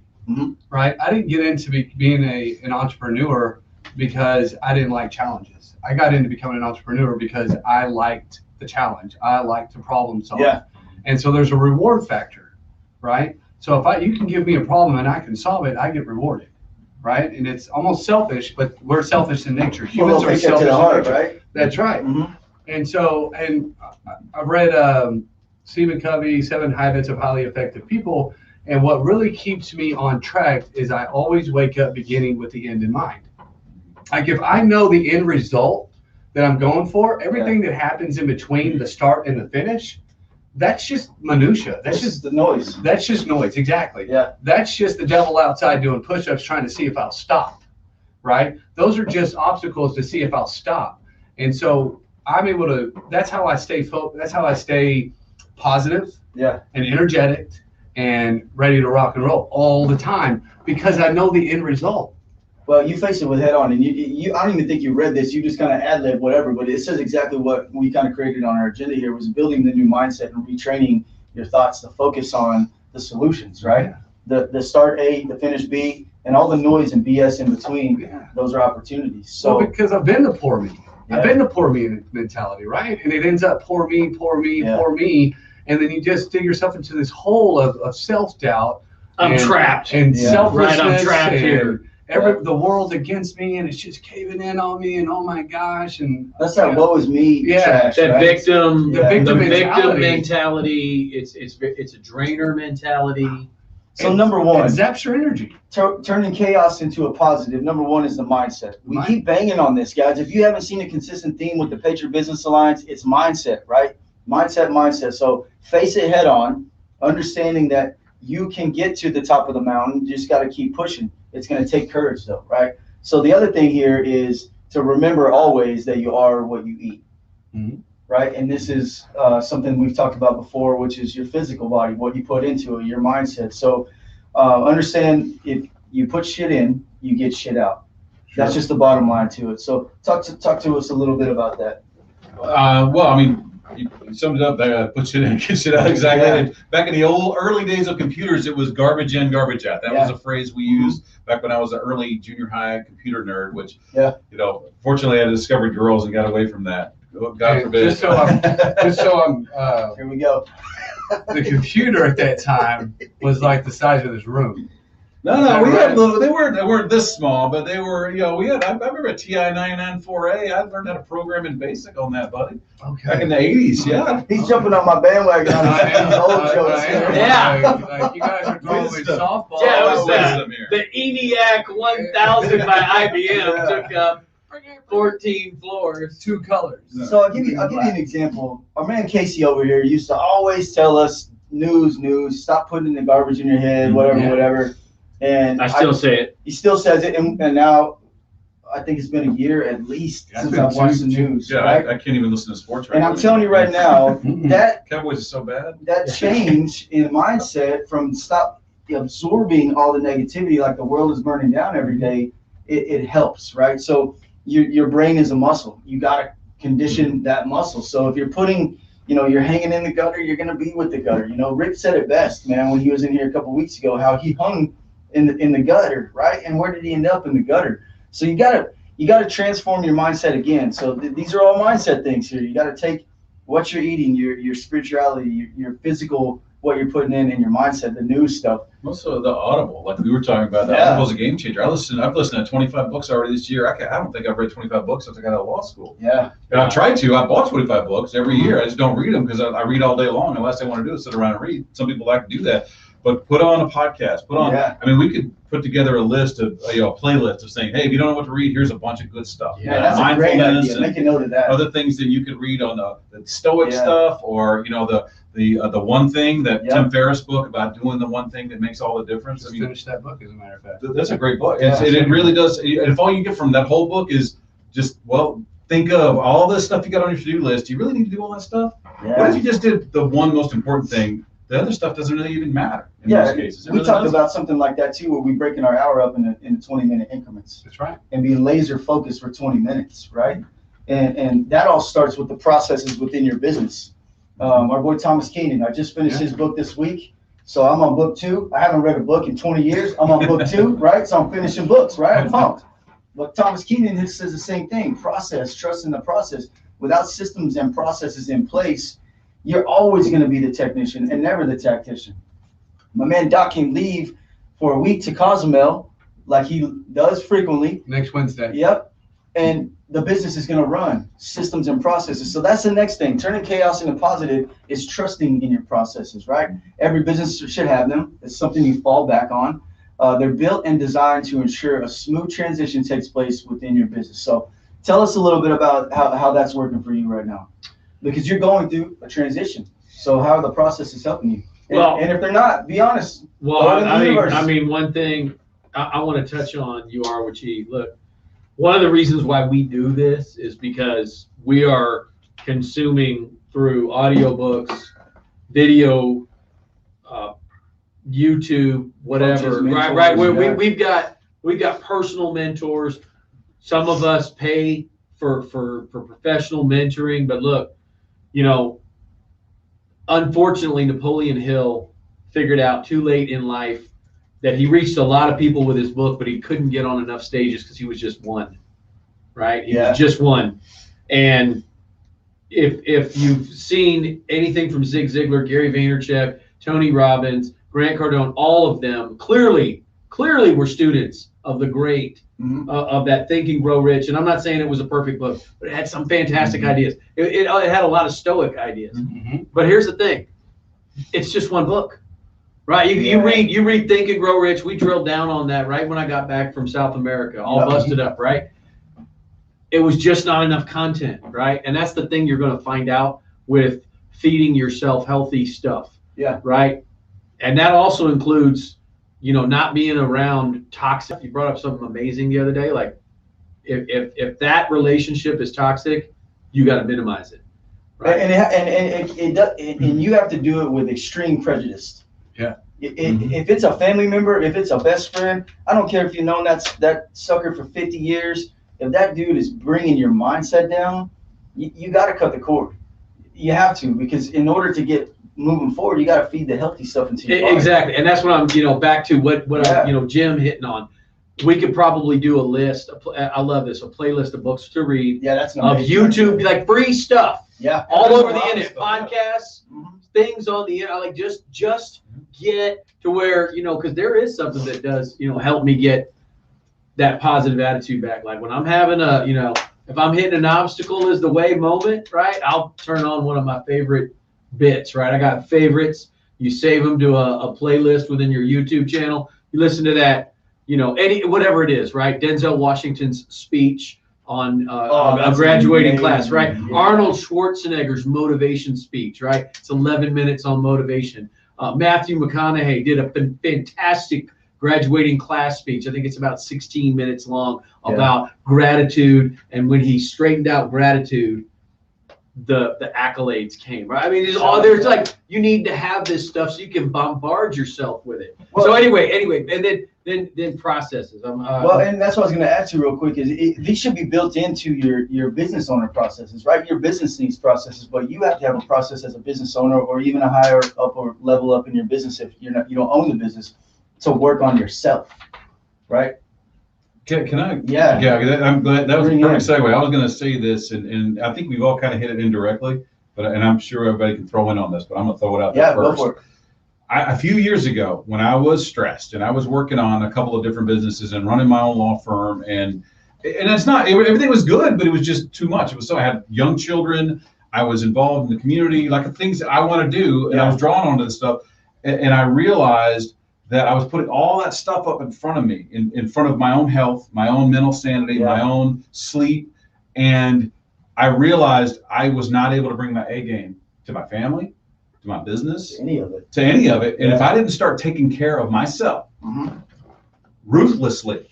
right? I didn't get into being an entrepreneur because I didn't like challenges. I got into becoming an entrepreneur because I liked the challenge. I liked the problem solve. Yeah. And so there's a reward factor, right? So if you can give me a problem and I can solve it, I get rewarded, right? And it's almost selfish, but we're selfish in nature. Humans are selfish in nature. Right? That's right. And so, and I've read Stephen Covey, 7 Habits of Highly Effective People. And what really keeps me on track is I always wake up beginning with the end in mind. Like if I know the end result that I'm going for, everything that happens in between the start and the finish, that's just minutia. That's just the noise. That's just noise. Exactly. Yeah. That's just the devil outside doing push-ups trying to see if I'll stop, right? Those are just obstacles to see if I'll stop. And so I'm able to, that's how I stay focused. That's how I stay positive and energetic and ready to rock and roll all the time, because I know the end result. Well, you face it with head on, and you I don't even think you read this. You just kind of ad-lib whatever, but it says exactly what we kind of created on our agenda here, was building the new mindset and retraining your thoughts to focus on the solutions, right? Yeah. The start A, the finish B, and all the noise and BS in between, those are opportunities. So well, because I've been the poor me. I've been the poor me mentality, right? And it ends up poor me, poor me, poor me. And then you just dig yourself into this hole of self-doubt. I'm trapped. And selfishness. Right, I'm trapped here. The world's against me, and it's just caving in on me, and oh my gosh, and that's that woe is me. Trash, that right? victim, the victim mentality. It's a drainer mentality. So number one, it zaps your energy. Turning chaos into a positive. Number one is the mindset. We keep banging on this, guys. If you haven't seen a consistent theme with the Patriot Business Alliance, it's mindset, right? Mindset. So face it head on, understanding that you can get to the top of the mountain. You just got to keep pushing. It's going to take courage, though, right? So the other thing here is to remember always that you are what you eat, right? And this is something we've talked about before, which is your physical body, what you put into it, your mindset. So understand, if you put shit in, you get shit out. Sure. That's just the bottom line to it. So talk to us a little bit about that. Well, I mean, you summed it up there. Put shit in, get shit out. Exactly. Yeah. Back in the early days of computers, it was garbage in, garbage out. That was a phrase we used back when I was an early junior high computer nerd. Which, you know, fortunately, I discovered girls and got away from that. God forbid. Just so I'm here we go. The computer at that time was like the size of this room. No, we had little. They weren't this small, but they were. We had. I remember a TI 994A. I learned how to program in BASIC on that, buddy. Okay. Back in the 80s. Yeah. He's jumping on my bandwagon on these old jokes. Yeah. Like you guys are throwing Wisdom. softball. Yeah, it was Wisdom here. the ENIAC 1000 by IBM took up 14 floors. 2 colors. So I'll give you an example. Our man Casey over here used to always tell us news, stop putting the garbage in your head, whatever. And I still say it. he still says it, and now I think it's been a year at least since I've watched the news. Yeah, right? I can't even listen to sports right And now. I'm telling you right now, that Cowboys is so bad. change in mindset from stop absorbing all the negativity like the world is burning down every day, it helps, right? So your brain is a muscle. You got to condition that muscle. So if you're putting, you're hanging in the gutter, you're going to be with the gutter. Rick said it best, man, when he was in here a couple weeks ago, how he hung in the gutter, right? And where did he end up in the gutter? So you got to transform your mindset again. So these are all mindset things here. You got to take what you're eating, your spirituality, your physical, what you're putting in your mindset, the new stuff. Also, the Audible, like we were talking about, the Audible's a game changer. I've listened to 25 books already this year. I don't think I've read 25 books since I got out of law school. Yeah. And I've tried to. I bought 25 books every year. I just don't read them because I read all day long. And the last thing I want to do is sit around and read. Some people like to do that. But put on a podcast. I mean, we could put together a list of, a playlist of saying, hey, if you don't know what to read, here's a bunch of good stuff. Yeah, that's a great idea. Make a note of that. Other things that you could read on the Stoic stuff, or the one thing that Tim Ferriss book about doing the one thing that makes all the difference. I mean, finished that book, as a matter of fact. That's a great book. It really does. And if all you get from that whole book is just, think of all this stuff you got on your to-do list. Do you really need to do all that stuff? Yeah. What if you just did the one most important thing? The other stuff doesn't really even matter in most cases. We talked about something like that too, where we breaking our hour up in 20-minute increments. That's right. And being laser focused for 20 minutes, right? And that all starts with the processes within your business. Our boy Thomas Keenan, I just finished his book this week, so I'm on book 2. I haven't read a book in 20 years. I'm on book 2, right? So I'm finishing books, right? I'm pumped. But Thomas Keenan says the same thing: process, trust in the process. Without systems and processes in place, you're always going to be the technician and never the tactician. My man Doc can leave for a week to Cozumel, like he does frequently. Next Wednesday. Yep. And the business is going to run systems and processes. So that's the next thing. Turning chaos into positive is trusting in your processes, right? Every business should have them. It's something you fall back on. They're built and designed to ensure a smooth transition takes place within your business. So tell us a little bit about how that's working for you right now, because you're going through a transition. So how are the processes helping you? And if they're not, be honest. Well, I mean, one thing I want to touch on, you are what you eat. Look, one of the reasons why we do this is because we are consuming through audiobooks, video, YouTube, whatever, Coaches, right? mentors, We've got personal mentors. Some of us pay for professional mentoring, but look, unfortunately, Napoleon Hill figured out too late in life that he reached a lot of people with his book, but he couldn't get on enough stages because he was just one, right? He was just one. And if you've seen anything from Zig Ziglar, Gary Vaynerchuk, Tony Robbins, Grant Cardone, all of them clearly were students of the great, of that Think and Grow Rich. And I'm not saying it was a perfect book, but it had some fantastic ideas. It had a lot of stoic ideas. But here's the thing. It's just one book, right? You read Think and Grow Rich. We drilled down on that right when I got back from South America, all busted up, right? It was just not enough content, right? And that's the thing you're going to find out with feeding yourself healthy stuff, right? And that also includes, not being around toxic. You brought up something amazing the other day. Like, if that relationship is toxic, you got to minimize it. Right? And you have to do it with extreme prejudice. Yeah. If it's a family member, if it's a best friend, I don't care if you've known that sucker for 50 years. If that dude is bringing your mindset down, you got to cut the cord. You have to, because in order to get moving forward, you got to feed the healthy stuff into your body. Exactly, and that's what I'm, back to what Jim hitting on. we could probably do a list. I love this, a playlist of books to read, Yeah, that's an of amazing YouTube, idea. like free stuff Yeah. all There's over a the lot of internet, stuff, yeah. podcasts, Mhm. things on the internet. Like just get to where, you know, because there is something that does, you know, help me get that positive attitude back. Like when I'm having a, you know, if I'm hitting an obstacle is the way moment, right? I'll turn on one of my favorite bits, right? I got favorites. You save them to a playlist within your YouTube channel. You listen to that, you know, whatever it is, right? Denzel Washington's speech on a that's graduating amazing. class, right? Yeah. Arnold Schwarzenegger's motivation speech, right? It's 11 minutes on motivation. Matthew McConaughey did a fantastic graduating class speech. I think it's about 16 minutes long about gratitude. And when he straightened out gratitude, the accolades came, right? I mean, there's like, you need to have this stuff so you can bombard yourself with it. Well, so anyway, and then processes. Well, and that's what I was going to add to real quick is these should be built into your business owner processes, right? Your business needs processes, but you have to have a process as a business owner or even a higher up or level up in your business if you don't own the business to work on yourself, right? Can I? Yeah. Yeah, I'm glad that was a Bring perfect in. segue. I was going to say this, and I think we've all kind of hit it indirectly, and I'm sure everybody can throw in on this, but I'm going to throw it out there Yeah, first. go for it. A few years ago, when I was stressed and I was working on a couple of different businesses and running my own law firm, and it's not everything was good, but it was just too much. It was so I had young children, I was involved in the community, like things that I want to do, and I was drawn onto this stuff, and I realized that I was putting all that stuff up in front of me, in front of my own health, my own mental sanity, my own sleep. And I realized I was not able to bring my A game to my family, to my business, Any of it. to any of it. And if I didn't start taking care of myself, ruthlessly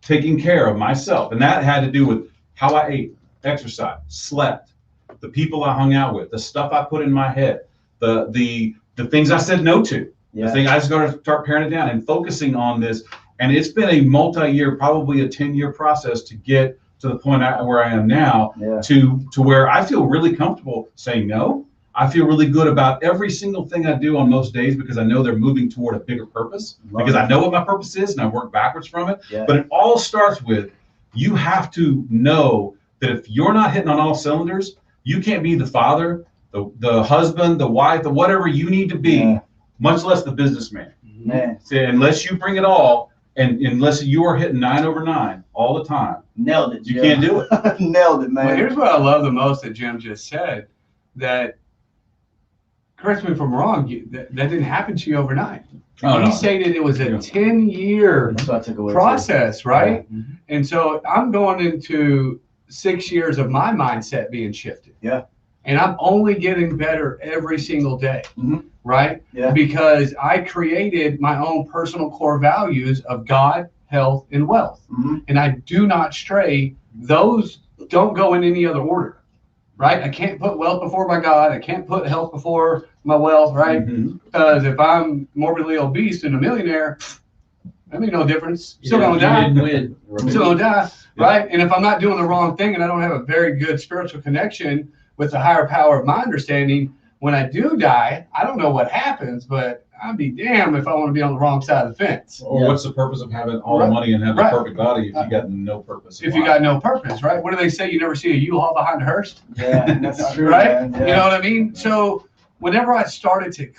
taking care of myself, and that had to do with how I ate, exercised, slept, the people I hung out with, the stuff I put in my head, the things I said no to. The thing I just got to start paring it down and focusing on this. And it's been a multi-year, probably a 10-year process to get to the point where I am now, to where I feel really comfortable saying no. I feel really good about every single thing I do on most days because I know they're moving toward a bigger purpose, because I know what my purpose is and I work backwards from it. But it all starts with, you have to know that if you're not hitting on all cylinders, you can't be the father, the husband, the wife, the whatever you need to be, much less the businessman. So unless you bring it all, and unless you are hitting 9 over 9 all the time, nailed it. You can't do it. Nailed it, man. Well, here's what I love the most that Jim just said, that, correct me if I'm wrong, that didn't happen to you overnight. He stated it was a 10-year process, right? And so I'm going into 6 years of my mindset being shifted. And I'm only getting better every single day, right? Because I created my own personal core values of God, health, and wealth. And I do not stray. Those don't go in any other order, right? I can't put wealth before my God. I can't put health before my wealth, right? Because if I'm morbidly obese and a millionaire, that makes no difference. Still gonna die. You didn't win. Still gonna die, right? And if I'm not doing the wrong thing and I don't have a very good spiritual connection with the higher power of my understanding, when I do die, I don't know what happens, but I'd be damned if I want to be on the wrong side of the fence. Or what's the purpose of having all the money and having a perfect body if you got no purpose? If you got no purpose, right? What do they say? You never see a U-Haul behind a hearse? That's true, right? man. You know what I mean? So whenever I started to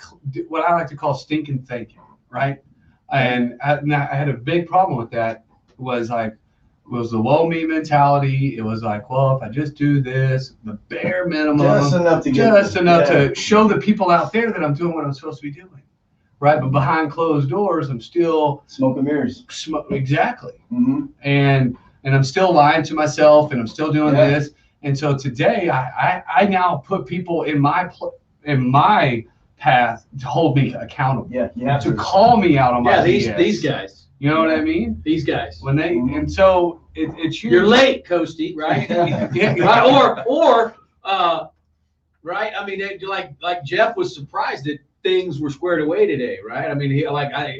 what I like to call stinking thinking, right? And I had a big problem with that. Was the woe me mentality. It was like, well, if I just do this, the bare minimum, just enough to show the people out there that I'm doing what I'm supposed to be doing, right? But behind closed doors, I'm still smoke and mirrors. Exactly. And I'm still lying to myself, and I'm still doing this. And so today, I now put people in my path to hold me accountable. To call me out on my BS. these guys. You know what I mean? These guys. When they and so it's huge. You're late, Coasty, right? Right? Or right? I mean, like Jeff was surprised that things were squared away today, right? I mean,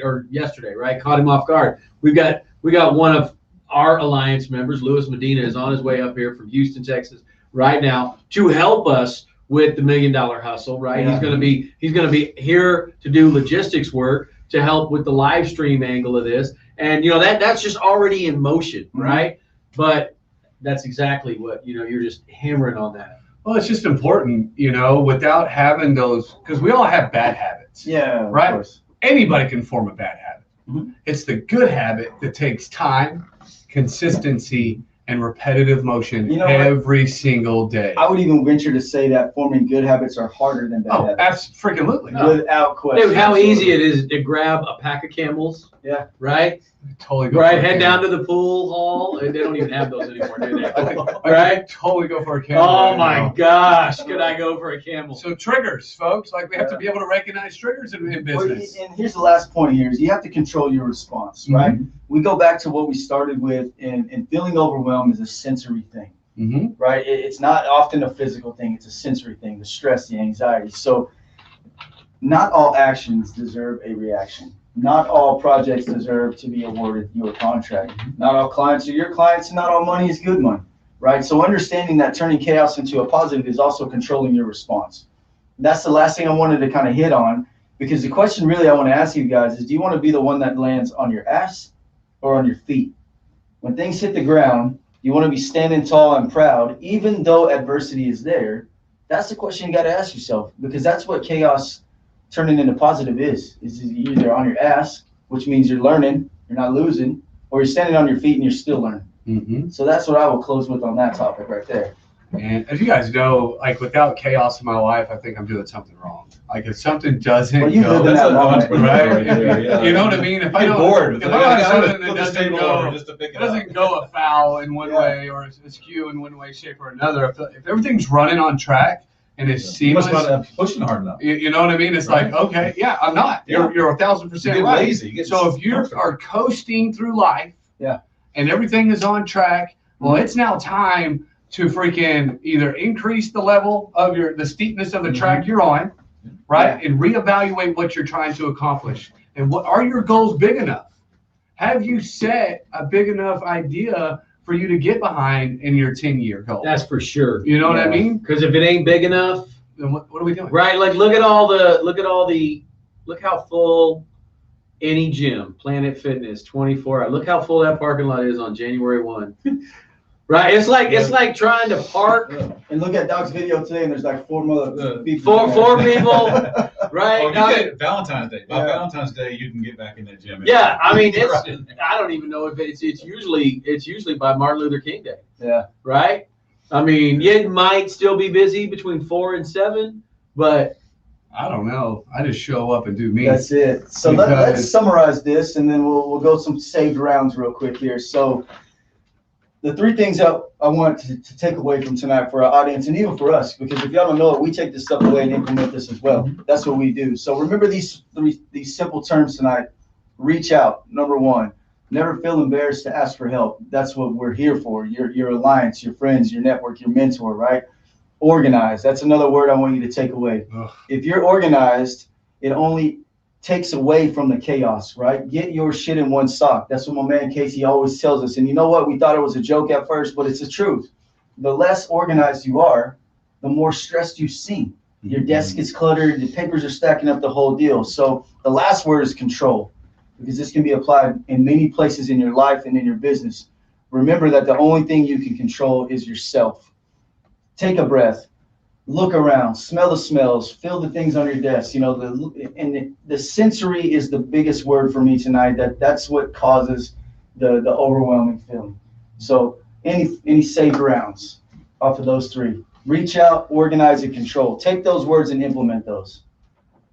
or yesterday, right? Caught him off guard. We got one of our alliance members, Louis Medina, is on his way up here from Houston, Texas, right now to help us with the $1 Million Hustle, right? He's gonna be here to do logistics work, to help with the live stream angle of this. And that's just already in motion, right? But that's exactly what you're just hammering on that. Well, it's just important, without having those, because we all have bad habits. Yeah, right. Of course. Anybody can form a bad habit. Mhm. It's the good habit that takes time, consistency, and repetitive motion every single day. I would even venture to say that forming good habits are harder than bad habits. Absolutely. Without question. Dude, how easy it is to grab a pack of Camels. Yeah. Right? Totally go Right, for a head camel. down to the pool hall. And they don't even have those anymore, do they? I could Right? totally go for a camel. Oh right my now. gosh, could I go for a camel? So triggers, folks. Like we have to be able to recognize triggers in Well, business. and here's the last point here is you have to control your response, right? We go back to what we started with, and feeling overwhelmed is a sensory thing, right? It's not often a physical thing. It's a sensory thing, the stress, the anxiety. So not all actions deserve a reaction. Not all projects deserve to be awarded you a contract. Not all clients are your clients, and not all money is good money, right? So understanding that turning chaos into a positive is also controlling your response. That's the last thing I wanted to kind of hit on, because the question really I want to ask you guys is, do you want to be the one that lands on your ass or on your feet? When things hit the ground, you want to be standing tall and proud, even though adversity is there. That's the question you got to ask yourself, because that's what chaos turning into positive is you're either on your ass, which means you're learning, you're not losing, or you're standing on your feet and you're still learning. So that's what I will close with on that topic right there. And as you guys know, like without chaos in my life, I think I'm doing something wrong. Like if something doesn't Well, you go, live in that moment, right? Yeah. You know what I mean? If I Get don't, bored. if I don't have something that Flip the doesn't table go, over just to pick it it up. doesn't go afoul in one way or askew in one way, shape, or another. If everything's running on track and it's You must seamless, not be pushing hard enough. you know what I mean? It's Right. like, okay, yeah, I'm not. You're 1,000% You get right. lazy. You get So if you are coasting through life, and everything is on track, well, it's now time to freaking either increase the level of the steepness of the track you're on, right, and reevaluate what you're trying to accomplish. And what are your goals big enough? Have you set a big enough idea for you to get behind in your 10-year goal? That's for sure. You know what I mean? Because if it ain't big enough, Then what are we doing? right? Like look how full any gym, Planet Fitness, 24 hours. Look how full that parking lot is on January 1. Right? It's like trying to park And look at Doc's video today, and there's like four people. four people, right? Oh, you get Valentine's Day. By Valentine's Day, you can get back in that gym. Yeah, I mean, Get right in there. I don't even know if it's usually by Martin Luther King Day. Yeah. Right? I mean, it might still be busy between 4 and 7, but I don't know. I just show up and do me. That's it. So let's summarize this, and then we'll go some saved rounds real quick here. So the three things that I want to take away from tonight for our audience, and even for us, because if y'all don't know it, we take this stuff away and implement this as well. That's what we do. So remember these simple terms tonight. Reach out, number one. Never feel embarrassed to ask for help. That's what we're here for. Your alliance, your friends, your network, your mentor, right? Organize. That's another word I want you to take away. Ugh. If you're organized, it only takes away from the chaos, right? Get your shit in one sock. That's what my man Casey always tells us. And you know what? We thought it was a joke at first, but it's the truth. The less organized you are, the more stressed you seem. Your desk is cluttered, the papers are stacking up, the whole deal. So the last word is control, because this can be applied in many places in your life and in your business. Remember that the only thing you can control is yourself. Take a breath, look around, smell the smells, feel the things on your desk. You know, the sensory is the biggest word for me tonight. That's what causes the overwhelming feeling. So any saved rounds off of those three? Reach out, organize, and control. Take those words and implement those.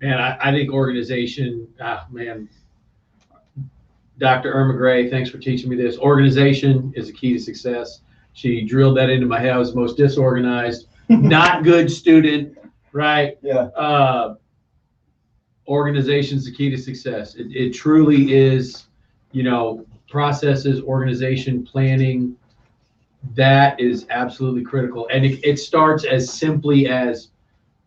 man, I think organization, man, Dr. Irma Gray, thanks for teaching me this. Organization is the key to success. She drilled that into my head. I was the most disorganized, not good student, right? Yeah. Organization is the key to success. It truly is, processes, organization, planning. That is absolutely critical. And it starts as simply as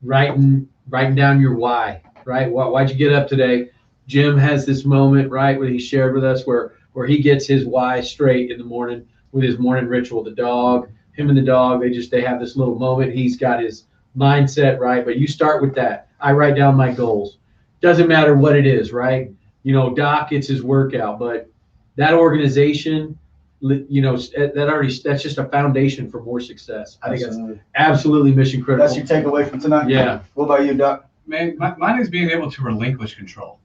writing down your why, right? Why'd you get up today? Jim has this moment, right, where he shared with us where he gets his why straight in the morning with his morning ritual. The dog, him and the dog, they have this little moment. He's got his mindset right, but you start with that. I write down my goals. Doesn't matter what it is, right? Doc gets his workout, but that organization, you know, that's just a foundation for more success. I think that's absolutely mission critical. That's your takeaway from tonight? Yeah. What about you, Doc? Man, mine is being able to relinquish control.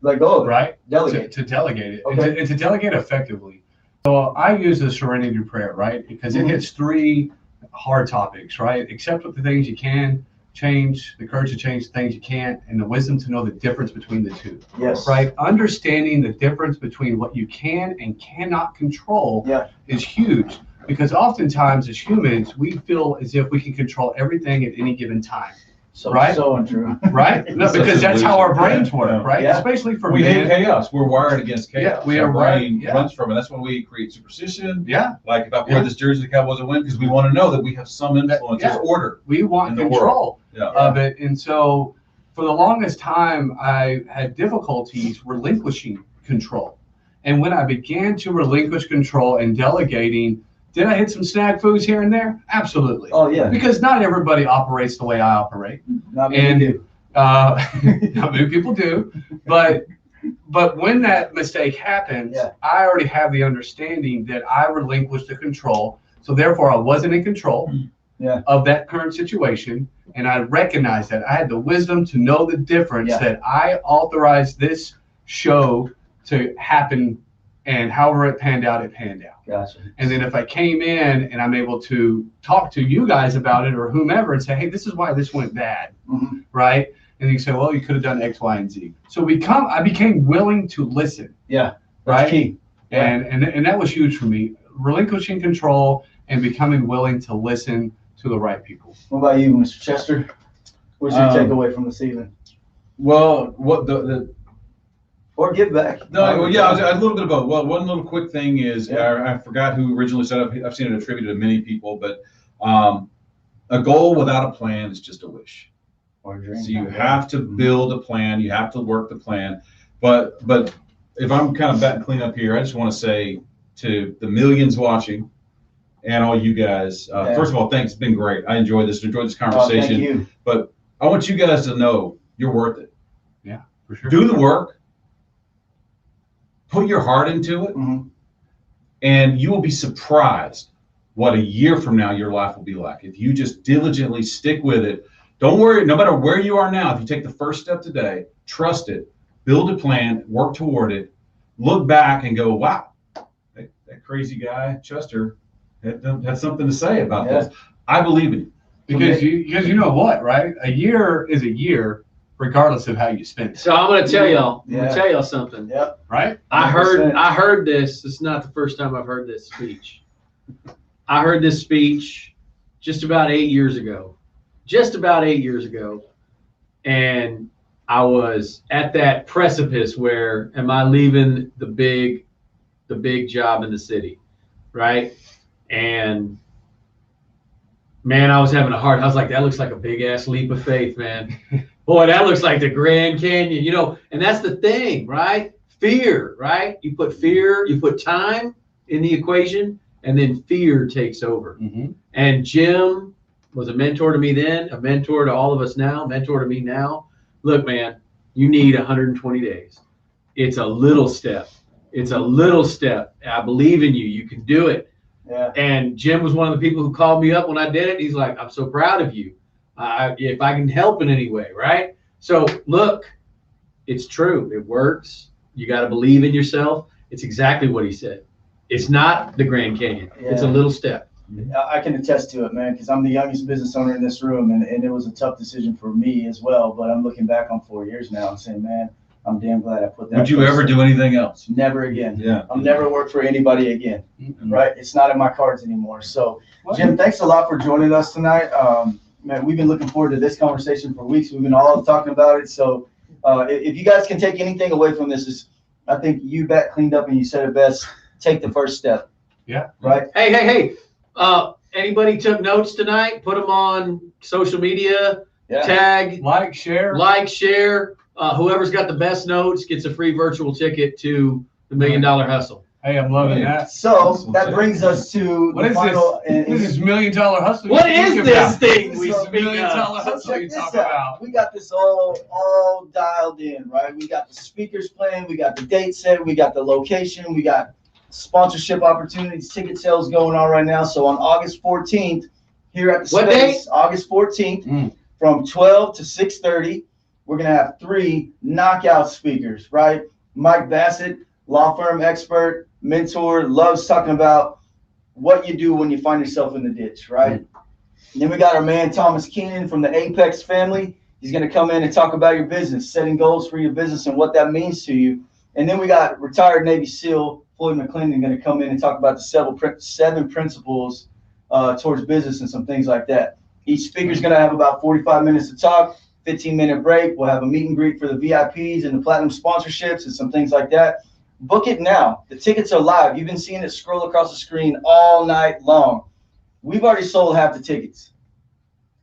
Let go of it. Right? Delegate. To delegate it. Okay. And to delegate effectively. So I use the serenity prayer, right? Because it hits 3 hard topics, right? Accept what the things you can change, the courage to change the things you can't, and the wisdom to know the difference between the 2. Yes. Right? Understanding the difference between what you can and cannot control is huge. Because oftentimes as humans, we feel as if we can control everything at any given time. So, right? So untrue. Right? No, Such because a that's how our illusion. brains work, right? Yeah. Especially for We hate men. chaos. We're wired against chaos. Yeah, we Our are wired- brain yeah. runs from it. That's when we create superstition. Yeah. Like if I wear this jersey, the Cowboys will win because we want to know that we have some influence. There's order. We want in the control Yeah. of it. And so for the longest time, I had difficulties relinquishing control. And when I began to relinquish control and delegating, did I hit some snag foods here and there? Absolutely. Oh, yeah. Because not everybody operates the way I operate. Not many And do. not many people do. But when that mistake happens, I already have the understanding that I relinquished the control. So therefore, I wasn't in control of that current situation. And I recognized that. I had the wisdom to know the difference that I authorized this show to happen, and however it panned out, it panned out. Gotcha. And then if I came in and I'm able to talk to you guys about it or whomever and say, hey, this is why this went bad, right? And you say, well, you could have done X, Y, and Z. So I became willing to listen. Yeah, right. That's key. And that was huge for me. Relinquishing control and becoming willing to listen to the right people. What about you, Mr. Chester? What's your takeaway from this evening? Well, what the Or give back. No, well, yeah, I was a little bit about. Well, one little quick thing is I forgot who originally said it. I've seen it attributed to many people, but a goal without a plan is just a wish. Or a dream. So you have to build a plan. You have to work the plan. But if I'm kind of batting clean up here, I just want to say to the millions watching and all you guys, first of all, thanks. It's been great. I enjoyed this conversation. Thank you. But I want you guys to know you're worth it. Yeah, for sure. Do the work. Put your heart into it, and you will be surprised what a year from now your life will be like. If you just diligently stick with it, don't worry, no matter where you are now, if you take the first step today, trust it, build a plan, work toward it, look back and go, wow, that crazy guy, Chester, had something to say about this. I believe in you. Because you know what, right? A year is a year, regardless of how you spend it. So I'm going to tell y'all something. Yep. Right? I heard this. It's not the first time I've heard this speech. I heard this speech just about 8 years ago. And I was at that precipice where am I leaving the big job in the city, right? And man, I was having a heart. I was like, that looks like a big ass leap of faith, man. Boy, that looks like the Grand Canyon, you know, and that's the thing, right? Fear, right? You put fear, you put time in the equation, and then fear takes over. And Jim was a mentor to me then, a mentor to all of us now, mentor to me now. Look, man, you need 120 days. It's a little step. I believe in you. You can do it. Yeah. And Jim was one of the people who called me up when I did it. He's like, I'm so proud of you. If I can help in any way, right? So look, it's true. It works. You got to believe in yourself. It's exactly what he said. It's not the Grand Canyon. It's a little step. I can attest to it, man, because I'm the youngest business owner in this room, and it was a tough decision for me as well. But I'm looking back on 4 years now and saying, man, I'm damn glad I put that. Would you ever do anything else? Never again. Yeah. I'll never work for anybody again. Right? It's not in my cards anymore. So, Jim, thanks a lot for joining us tonight. Man, we've been looking forward to this conversation for weeks. We've been all talking about it. So, if you guys can take anything away from this, is I think you cleaned up and you said it best. Take the first step. Yeah. Right. Hey. Anybody took notes tonight? Put them on social media. Yeah. Tag. Like, share. Whoever's got the best notes gets a free virtual ticket to the $1 Million Hustle. Hey, I'm loving that. So that brings us to What the is final. this? This is $1 million hustle. What you is speak this about. thing we So, speak $1 million of? hustle Check you this talk out. about. We got this all dialed in, right? We got the speakers playing, we got the date set, we got the location, we got sponsorship opportunities, ticket sales going on right now. So on August 14th, here at the What space, August 14th, Mm. from 12 to 6:30, we're gonna have 3 knockout speakers, right? Mike Bassett, law firm expert, mentor, loves talking about what you do when you find yourself in the ditch, right? And then we got our man Thomas Keenan from the Apex family. He's going to come in and talk about your business, setting goals for your business and what that means to you. And then we got retired Navy SEAL Floyd McClendon going to come in and talk about the 7 principles towards business and some things like that. Each speaker is going to have about 45 minutes to talk, 15-minute break. We'll have a meet and greet for the VIPs and the platinum sponsorships and some things like that. Book it now. The tickets are live. You've been seeing it scroll across the screen all night long. We've already sold half the tickets,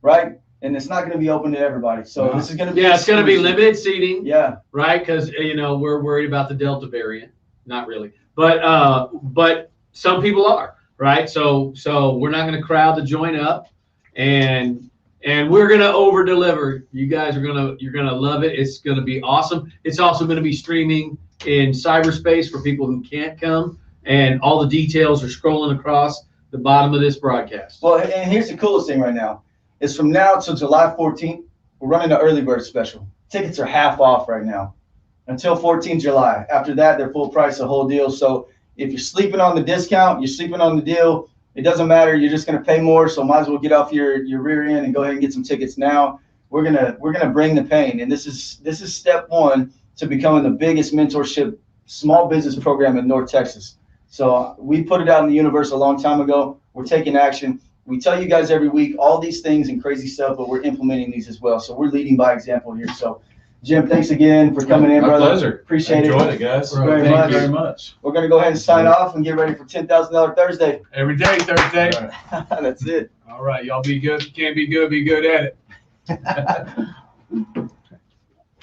right? And it's not going to be open to everybody. So this is going to be it's going to be exclusive. limited seating. Yeah. Right, because we're worried about the Delta variant. Not really, but some people are, right? So we're not going to crowd to join up, and we're going to over deliver. You guys you're gonna love it. It's going to be awesome. It's also going to be streaming in cyberspace for people who can't come, and all the details are scrolling across the bottom of this broadcast. Well, and here's the coolest thing right now. It's from now till July 14th. We're running an early bird special. Tickets are half off right now until 14th July. After that, they're full price, the whole deal. So if you're sleeping on the discount, you're sleeping on the deal. It doesn't matter. You're just going to pay more. So might as well get off your rear end and go ahead and get some tickets now. We're gonna bring the pain, and this is step 1 to becoming the biggest mentorship small business program in North Texas. So we put it out in the universe a long time ago. We're taking action. We tell you guys every week all these things and crazy stuff, but we're implementing these as well. So we're leading by example here. So Jim, thanks again for coming in, My brother. pleasure. Appreciate it. Enjoyed it, guys. Very Thank much. you very much. We're going to go ahead and sign off and get ready for $10,000 Thursday. Every day, Thursday. All right. That's it. All right, y'all be good. If you can't be good at it.